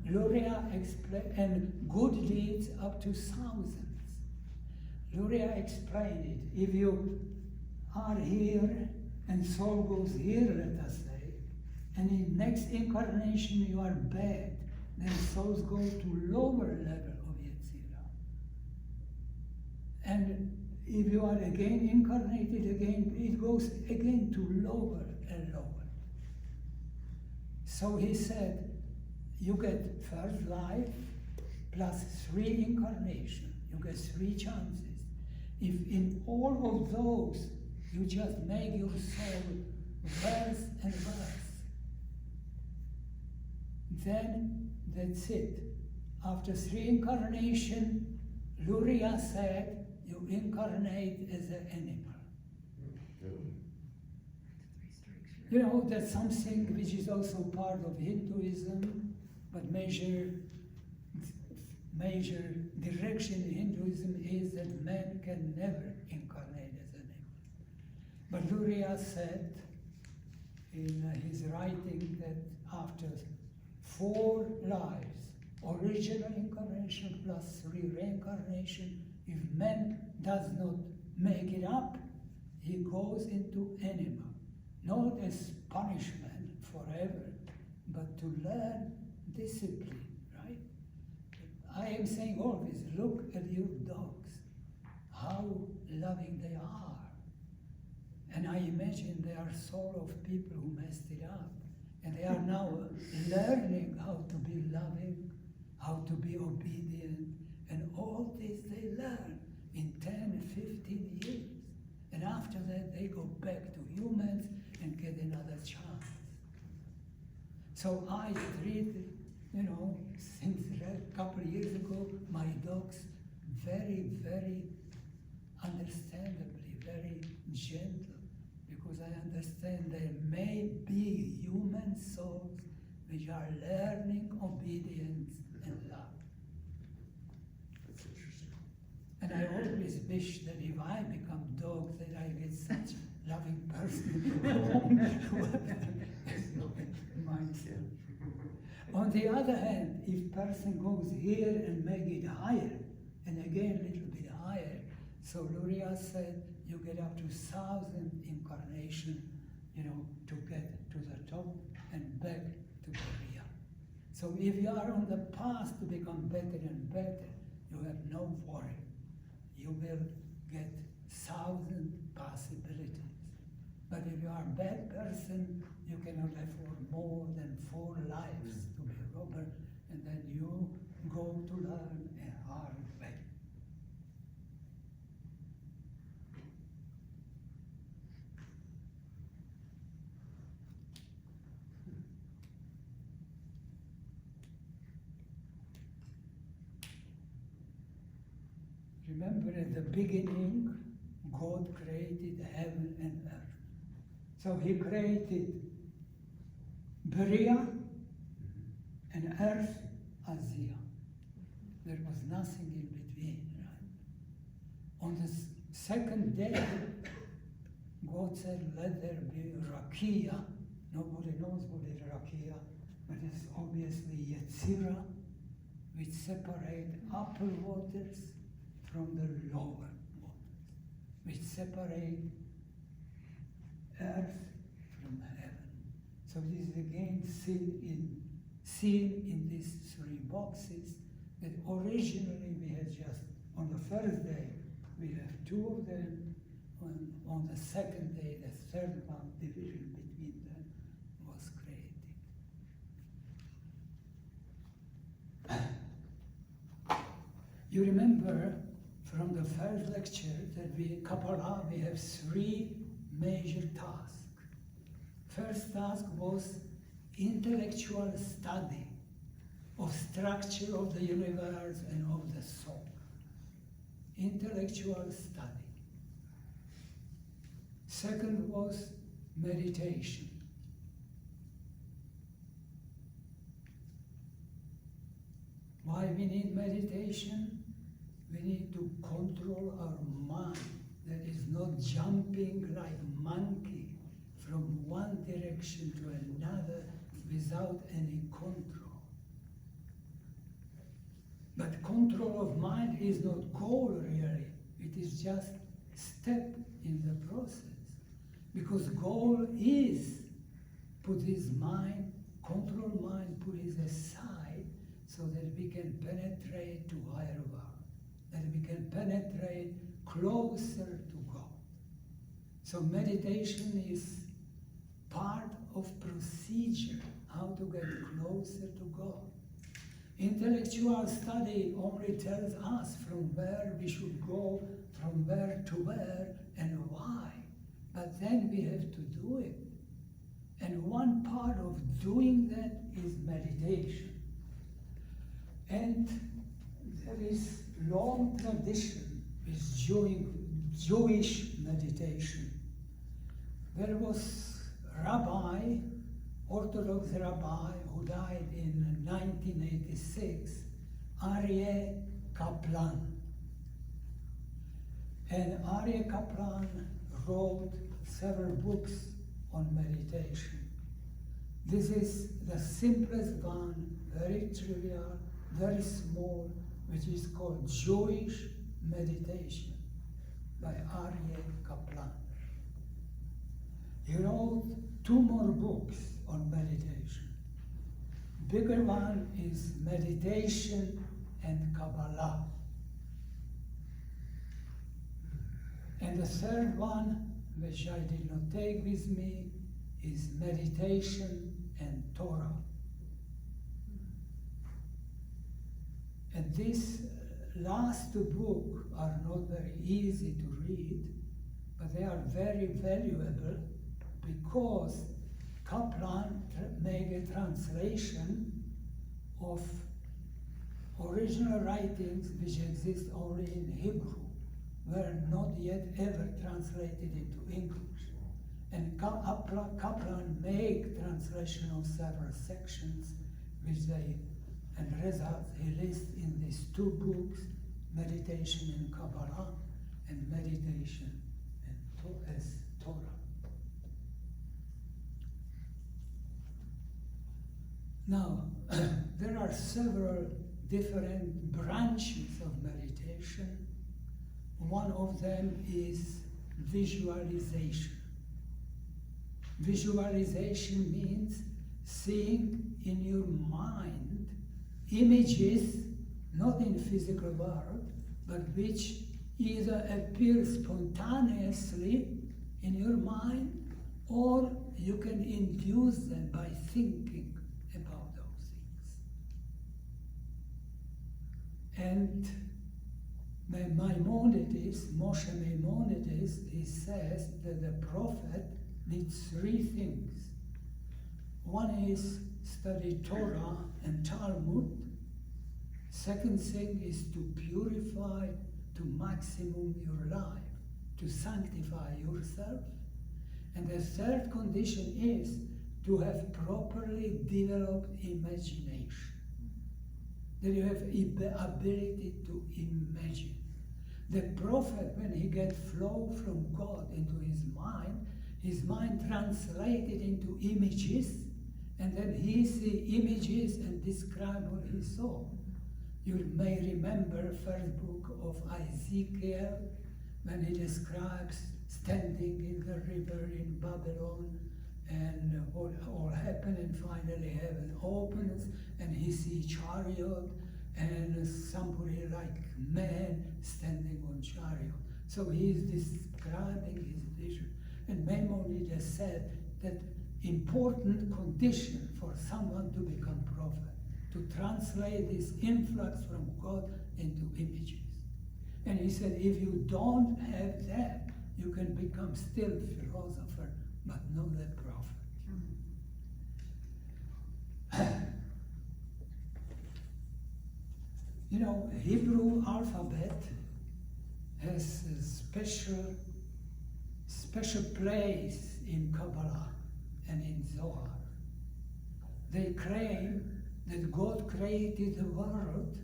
Luria explained, and good deeds up to thousands. Luria explained it. If you are here and soul goes here, let us say, and in next incarnation you are bad, then souls go to lower level of Yetzirah. And if you are again incarnated again, it goes again to lower and lower. So he said, you get first life plus 3 incarnations. You get 3 chances. If in all of those you just make your soul worse and worse, then that's it. After 3 incarnations, Luria said, you incarnate as an animal. You know, that's something which is also part of Hinduism, but major direction in Hinduism is that man can never incarnate as an animal. But Luria said in his writing that after 4 lives, original incarnation plus 3 reincarnation, if man does not make it up, he goes into animal, not as punishment forever, but to learn discipline, right? I am saying always, look at your dogs, how loving they are. And I imagine they are sort of people who messed it up. And they are now learning how to be loving, how to be obedient, and all this they learn in 10, 15 years. And after that, they go back to humans and get another chance. So I treat, since a couple of years ago, my dogs very, very understandably, very gentle, because I understand there may be human souls which are learning obedience and love. That's interesting. And I always wish that if I become dog, that I get such loving person myself. On the other hand, if person goes here and make it higher, and again a little bit higher, so Luria said you get up to 1,000 incarnation, to get to the top and back to Korea. So if you are on the path to become better and better, you have no worry. You will get 1,000 possibilities. But if you are a bad person, you cannot afford more than 4 lives to be a robber, and then you go to learn a hard way. Remember, at the beginning, God created heaven and earth. So he created Beria and earth Azia. There was nothing in between, right? On the second day, God said, let there be Rakia. Nobody knows what is Rakia, but it's obviously Yetzirah, which separate upper waters from the lower waters, which separate earth from heaven. So this is again seen in these 3 boxes, that originally we had just, on the first day, we have 2 of them, on the second day, the third one, division between them was created. You remember from the first lecture that Kabbalah, we have 3 major tasks. First task was intellectual study of structure of the universe and of the soul. Intellectual study. Second was meditation. Why we need meditation? We need to control our mind that is not jumping like monkey from one direction to another without any control. But control of mind is not goal really, it is just step in the process. Because goal is put his mind, control mind, put it aside so that we can penetrate to higher world, that we can penetrate closer to God. So meditation is part of procedure, how to get closer to God. Intellectual study only tells us from where we should go, from where to where, and why. But then we have to do it. And one part of doing that is meditation. And there is long tradition with Jewish meditation. There was Rabbi, Orthodox Rabbi, who died in 1986, Aryeh Kaplan. And Aryeh Kaplan wrote several books on meditation. This is the simplest one, very trivial, very small, which is called Jewish Meditation by Aryeh Kaplan. He wrote 2 more books on meditation. bigger one is meditation and Kabbalah. And the third one, which I did not take with me, is meditation and Torah. And these last two books are not very easy to read, but they are very valuable because Kaplan made a translation of original writings which exist only in Hebrew, were not yet ever translated into English. And Kaplan made translation of several sections, which they, and results he lists in these two books, Meditation in Kabbalah and Meditation as Torah. Now, there are several different branches of meditation. One of them is visualization. Visualization means seeing in your mind images, not in physical world, but which either appear spontaneously in your mind, or you can induce them by thinking about those things. And Maimonides, Moshe Maimonides, he says that the prophet needs three things. One is study Torah and Talmud. Second thing is to purify to maximum your life, to sanctify yourself. And the third condition is to have properly developed imagination. That you have ability to imagine. The prophet, when he gets flow from God into his mind translated into images, and then he see images and describe what he saw. You may remember first book of Ezekiel, when he describes standing in the river in Babylon, and what all happened, and finally heaven opens, and he sees chariot, and somebody like man standing on chariot. So he is describing his vision. And Maimonides said that important condition for someone to become prophet, to translate this influx from God into images. And he said, if you don't have that, you can become still philosopher, but not a prophet. You know, Hebrew alphabet has a special place in Kabbalah and in Zohar. They claim that God created the world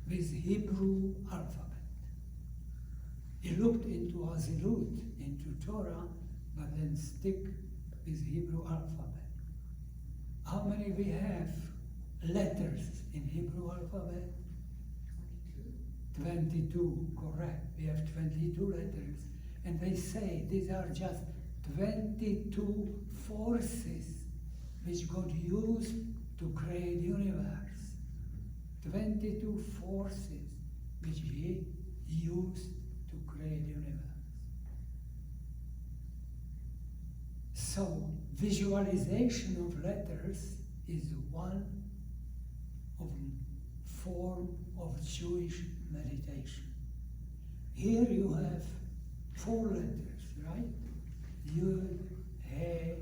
with Hebrew alphabet. He looked into Azilut, into Torah, but then stick with Hebrew alphabet. How many we have letters in Hebrew alphabet? 22, correct. We have 22 letters. And they say these are just 22 forces which God used to create the universe. 22 forces which he used to create the universe. So visualization of letters is one of form of Jewish meditation. Here you have 4 letters, right? Yud, He,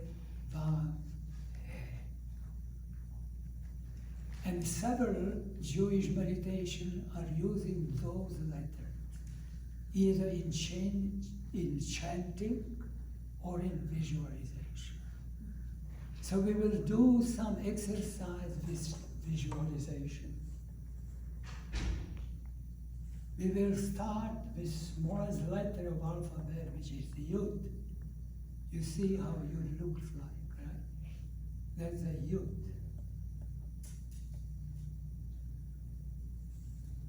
Vav, He. And several Jewish meditation are using those letters, either in chanting or in visualization. So we will do some exercise with visualization. We will start with smallest letter of alphabet, which is the Yud. You see how Yud looks like, right? That's a Yud.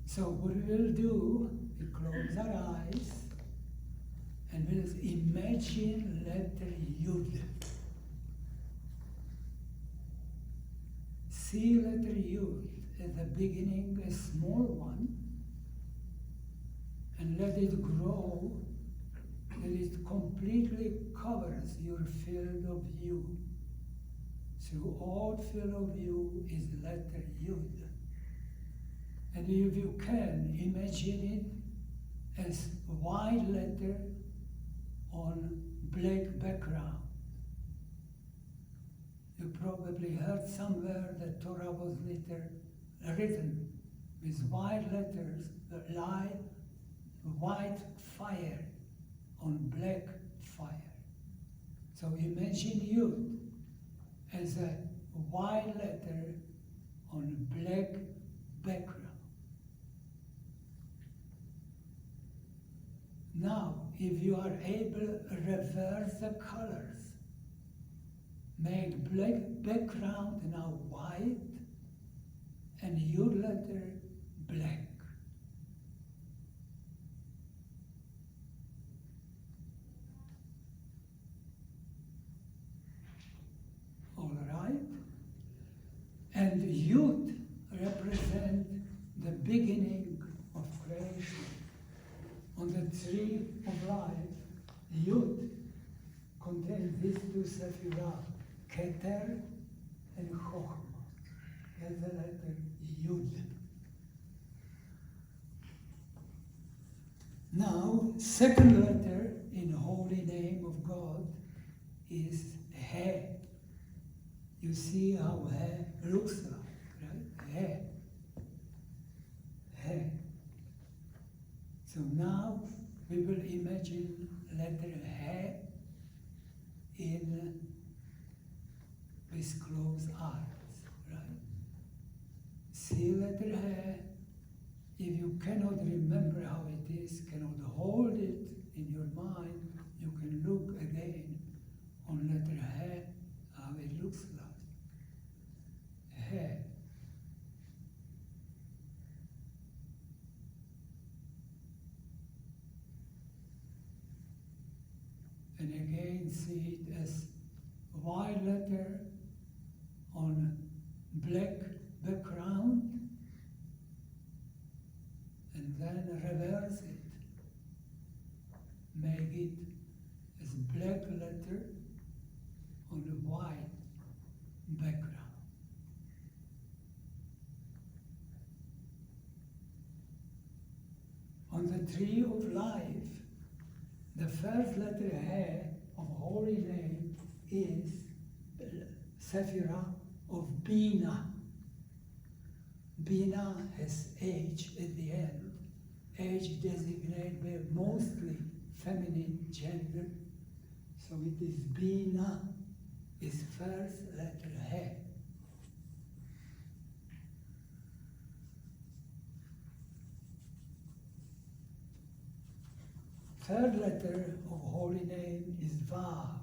So what we will do, we close our eyes and we'll imagine letter Yud. See letter Yud at the beginning, a small one, and let it grow till it completely covers your field of view. Through all field of view is letter Yud. And if you can, imagine it as white letter on black background. You probably heard somewhere that Torah was written with white letters, light, white fire on black fire. So imagine Yud as a white letter on black background. Now, if you are able to reverse the colors, make black background now white and Yud letter black. All right? And Yud represent the beginning of creation. On the tree of life, Yud contains these two sephirah, Keter and Chochmah. That's the letter Yud. Now, second letter in holy name of God is He. You see how He looks like, right? He. So now we will imagine letter He in with closed eyes, right? See letter He. If you cannot remember how it is, cannot hold it in your mind, you can look again on letter He, how it looks like. He. And again see it as white letter on black background, and then reverse it. Make it as black letter on a white background. On the tree of life, the first letter He of holy name is Sephirah of Bina. Bina has H at the end. H designated by mostly feminine gender. So it is Bina, is first letter He. Third letter of holy name is Vav.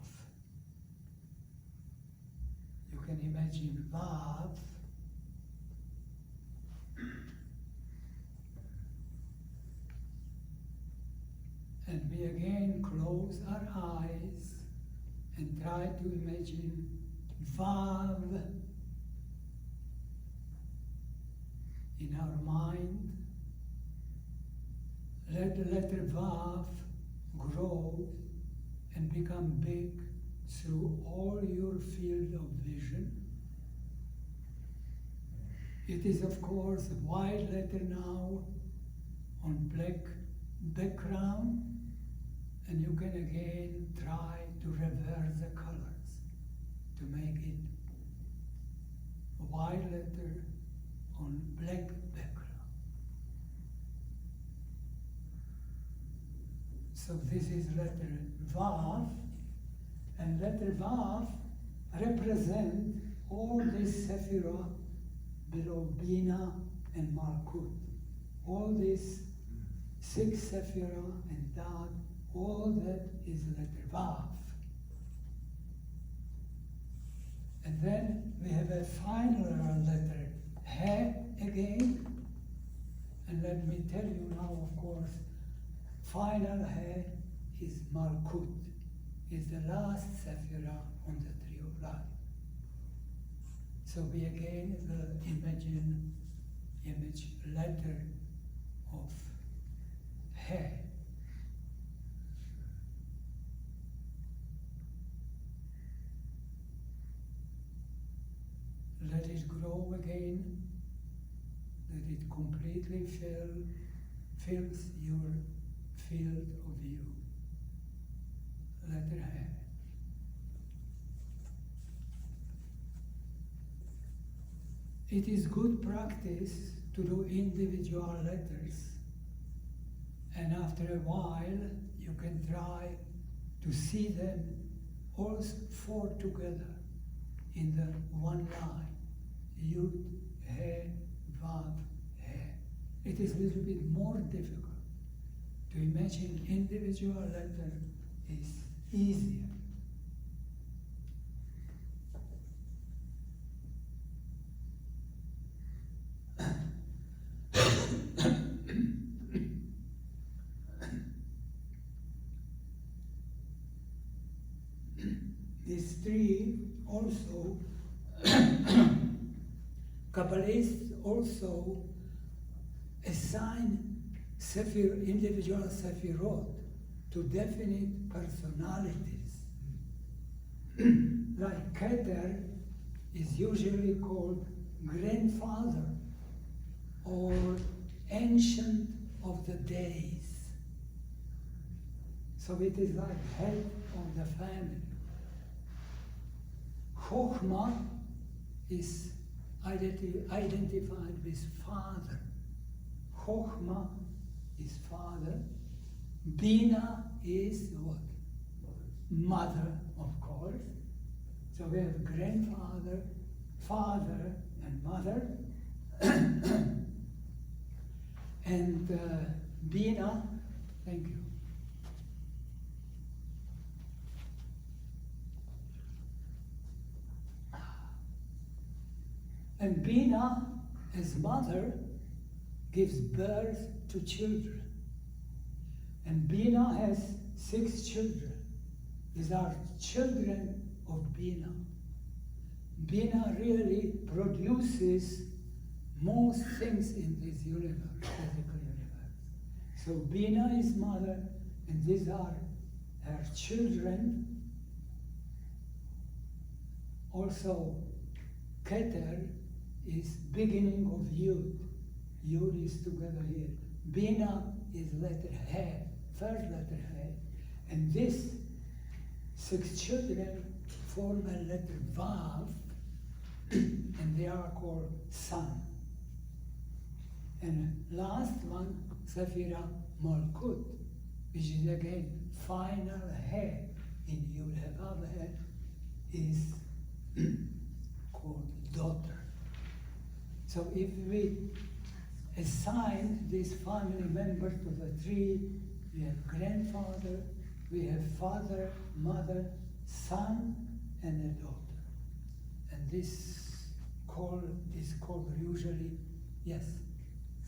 You can imagine Vav. And we again close our eyes and try to imagine Vav in our mind. Let the letter Vav grow and become big through all your field of vision. It is, of course, a white letter now on black background, and you can again try to reverse the colors to make it a white letter on black background. So this is letter Vav, and letter Vav represent all these sephirah below Bina and Malkut. All these 6 sephirah and Dad, all that is letter Vav. And then we have a final letter He again. And let me tell you now, of course, final He is Malkut, is the last sephirah on the tree of life. So we again will image letter of He. Let it grow again, that it completely fills your field of view. Letter He. It is good practice to do individual letters, and after a while you can try to see them all four together in the one line. Yud, He, Vav, He. It is a little bit more difficult. To imagine individual letter is easier. These three also, Kabbalists also assign individual sephirot to definite personalities. Like Keter is usually called grandfather or ancient of the days. So it is like head of the family. Chokhmah is identified with father. Chokhmah is father. Bina is what? Mother, of course. So we have grandfather, father, and mother. And Bina, thank you. And Bina, as mother, gives birth to children. And Bina has 6 children. These are children of Bina. Bina really produces most things in this universe, physical universe. So Bina is mother, and these are her children. Also, Keter is beginning of Yud. Yud is together here. Bina is letter He, first letter He. And these 6 children form a letter Vav, and they are called son. And last one, Sephira Malkut, which is again final He in Yud Vav He, is called daughter. So if we assign these family members to the tree, we have grandfather, we have father, mother, son, and a daughter. And this is called usually, yes?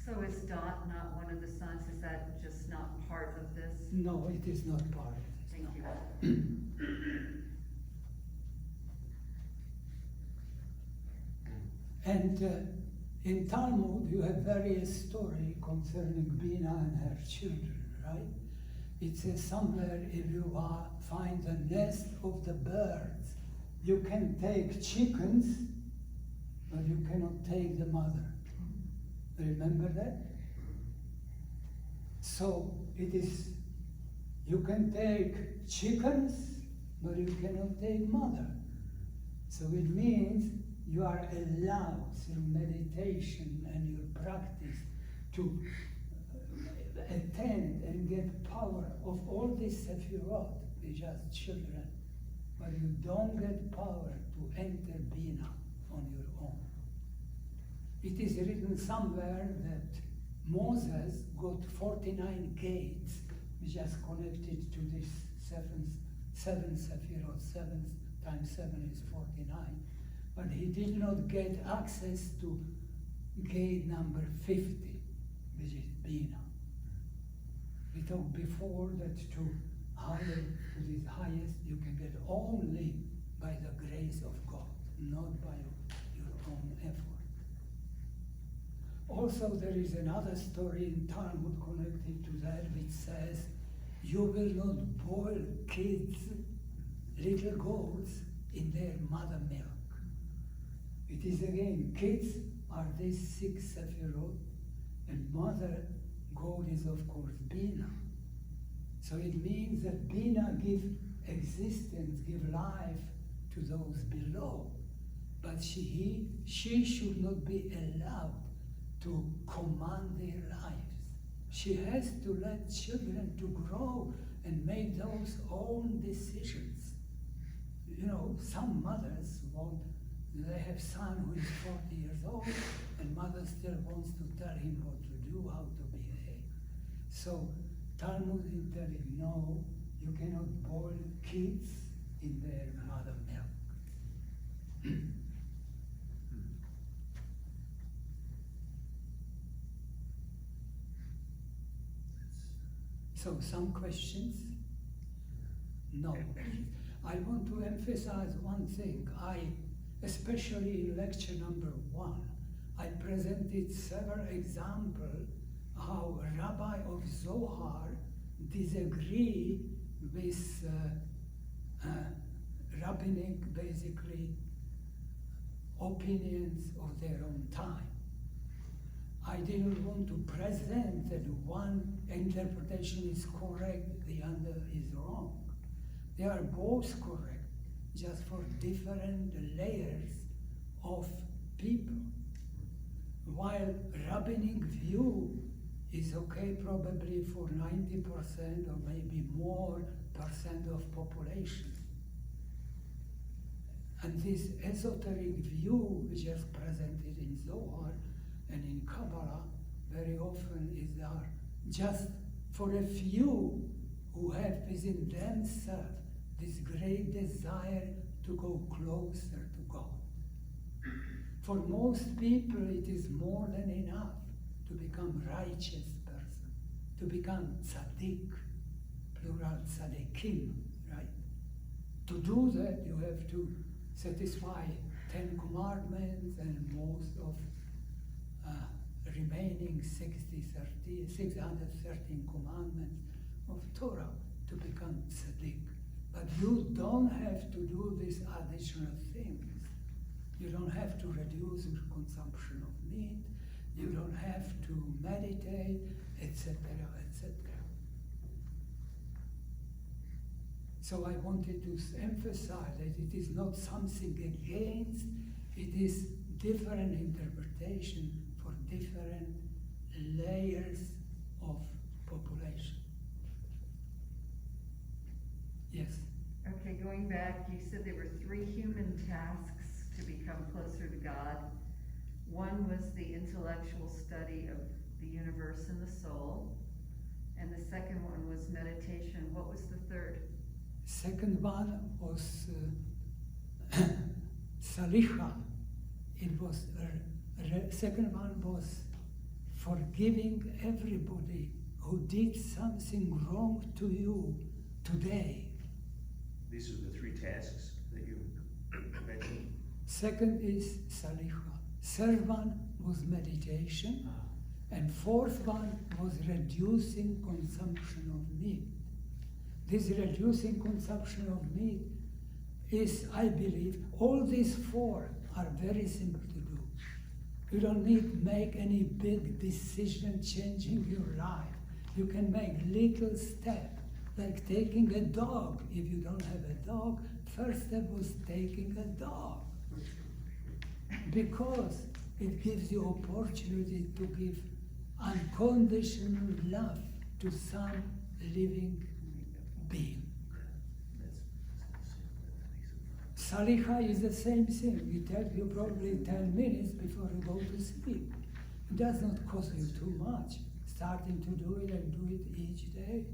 So is Dot not one of the sons? Is that just not part of this? No, it is not part of this. Thank no. you. And in Talmud, you have various stories concerning Bina and her children, right? It says somewhere if you find the nest of the birds, you can take chickens, but you cannot take the mother. Remember that? So it is, you can take chickens, but you cannot take mother. So it means you are allowed through meditation and your practice to attend and get power of all these sephirot, which are children, but you don't get power to enter Bina on your own. It is written somewhere that Moses got 49 gates, which is connected to this seven sephirot. 7 times 7 is 49. But he did not get access to gate number 50, which is Bina. We talked before that to this highest, you can get only by the grace of God, not by your own effort. Also, there is another story in Talmud connected to that, which says, you will not boil kids, little goats, in their mother milk. It is again, kids are this 6 sephirot, and mother goat is of course Bina. So it means that Bina give existence, give life to those below. But she should not be allowed to command their lives. She has to let children to grow and make those own decisions. You know, some mothers want, they have son who is 40 years old, and mother still wants to tell him what to do, how to behave. So Talmud is telling, no, you cannot boil kids in their mother milk. So some questions? No. I want to emphasize one thing. Especially in lecture number 1, I presented several examples how Rabbi of Zohar disagree with rabbinic, basically, opinions of their own time. I didn't want to present that one interpretation is correct, the other is wrong. They are both correct, just for different layers of people. While rabbinic view is okay probably for 90% or maybe more % of population. And this esoteric view, which is presented in Zohar and in Kabbalah, very often is there just for a few who have within themselves this great desire to go closer to God. For most people, it is more than enough to become righteous person, to become tzaddik, plural tzaddikim, right? To do that, you have to satisfy 10 commandments and most of remaining 613 commandments of Torah to become tzaddik. But you don't have to do these additional things. You don't have to reduce your consumption of meat. You don't have to meditate, etc., etc. So I wanted to emphasize that it is not something against, it is different interpretation for different layers of population. Yes? Okay, going back, you said there were 3 human tasks to become closer to God. One was the intellectual study of the universe and the soul, and the second one was meditation. What was the third? Second one was salicha. It was second one was forgiving everybody who did something wrong to you today. These are the 3 tasks that you mentioned. Second is salicha. Third one was meditation. And fourth one was reducing consumption of meat. This reducing consumption of meat is, I believe, all these 4 are very simple to do. You don't need to make any big decision changing your life. You can make little steps, like taking a dog. If you don't have a dog, first step was taking a dog. Because it gives you opportunity to give unconditional love to some living being. Salicha is the same thing. It takes you probably 10 minutes before you go to sleep. It does not cost you too much, starting to do it and do it each day.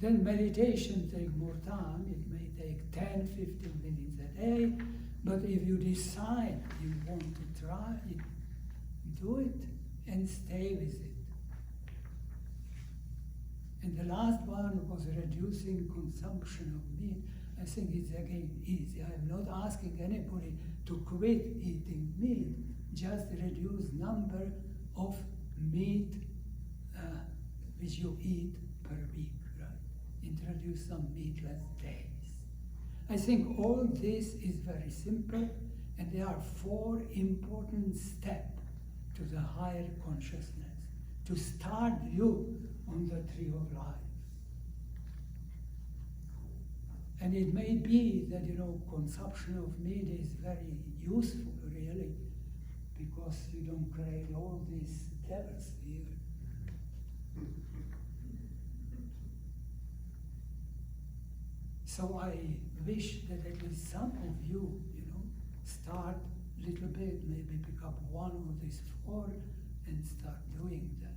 Then meditation takes more time. It may take 10, 15 minutes a day. But if you decide you want to try it, do it and stay with it. And the last one was reducing consumption of meat. As think it's again easy. I'm not asking anybody to quit eating meat, just reduce number of meat which you eat per week, right? Introduce some meatless days. I think all this is very simple, and there are 4 important steps to the higher consciousness to start you on the tree of life. And it may be that, consumption of meat is very useful, really, because you don't create all these devils here. So I wish that at least some of you, start a little bit, maybe pick up one of these 4 and start doing that.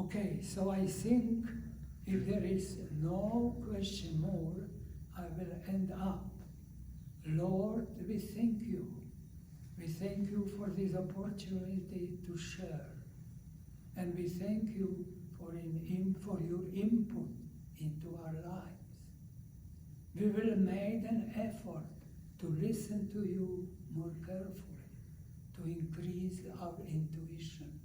Okay, so I think if there is no question more, I will end up. Lord, we thank you. We thank you for this opportunity to share. And we thank you for your input into our lives. We will make an effort to listen to you more carefully, to increase our intuition,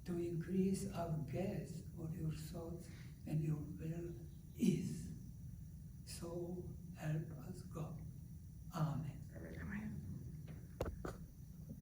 to increase our guess what your thoughts and your will is. So help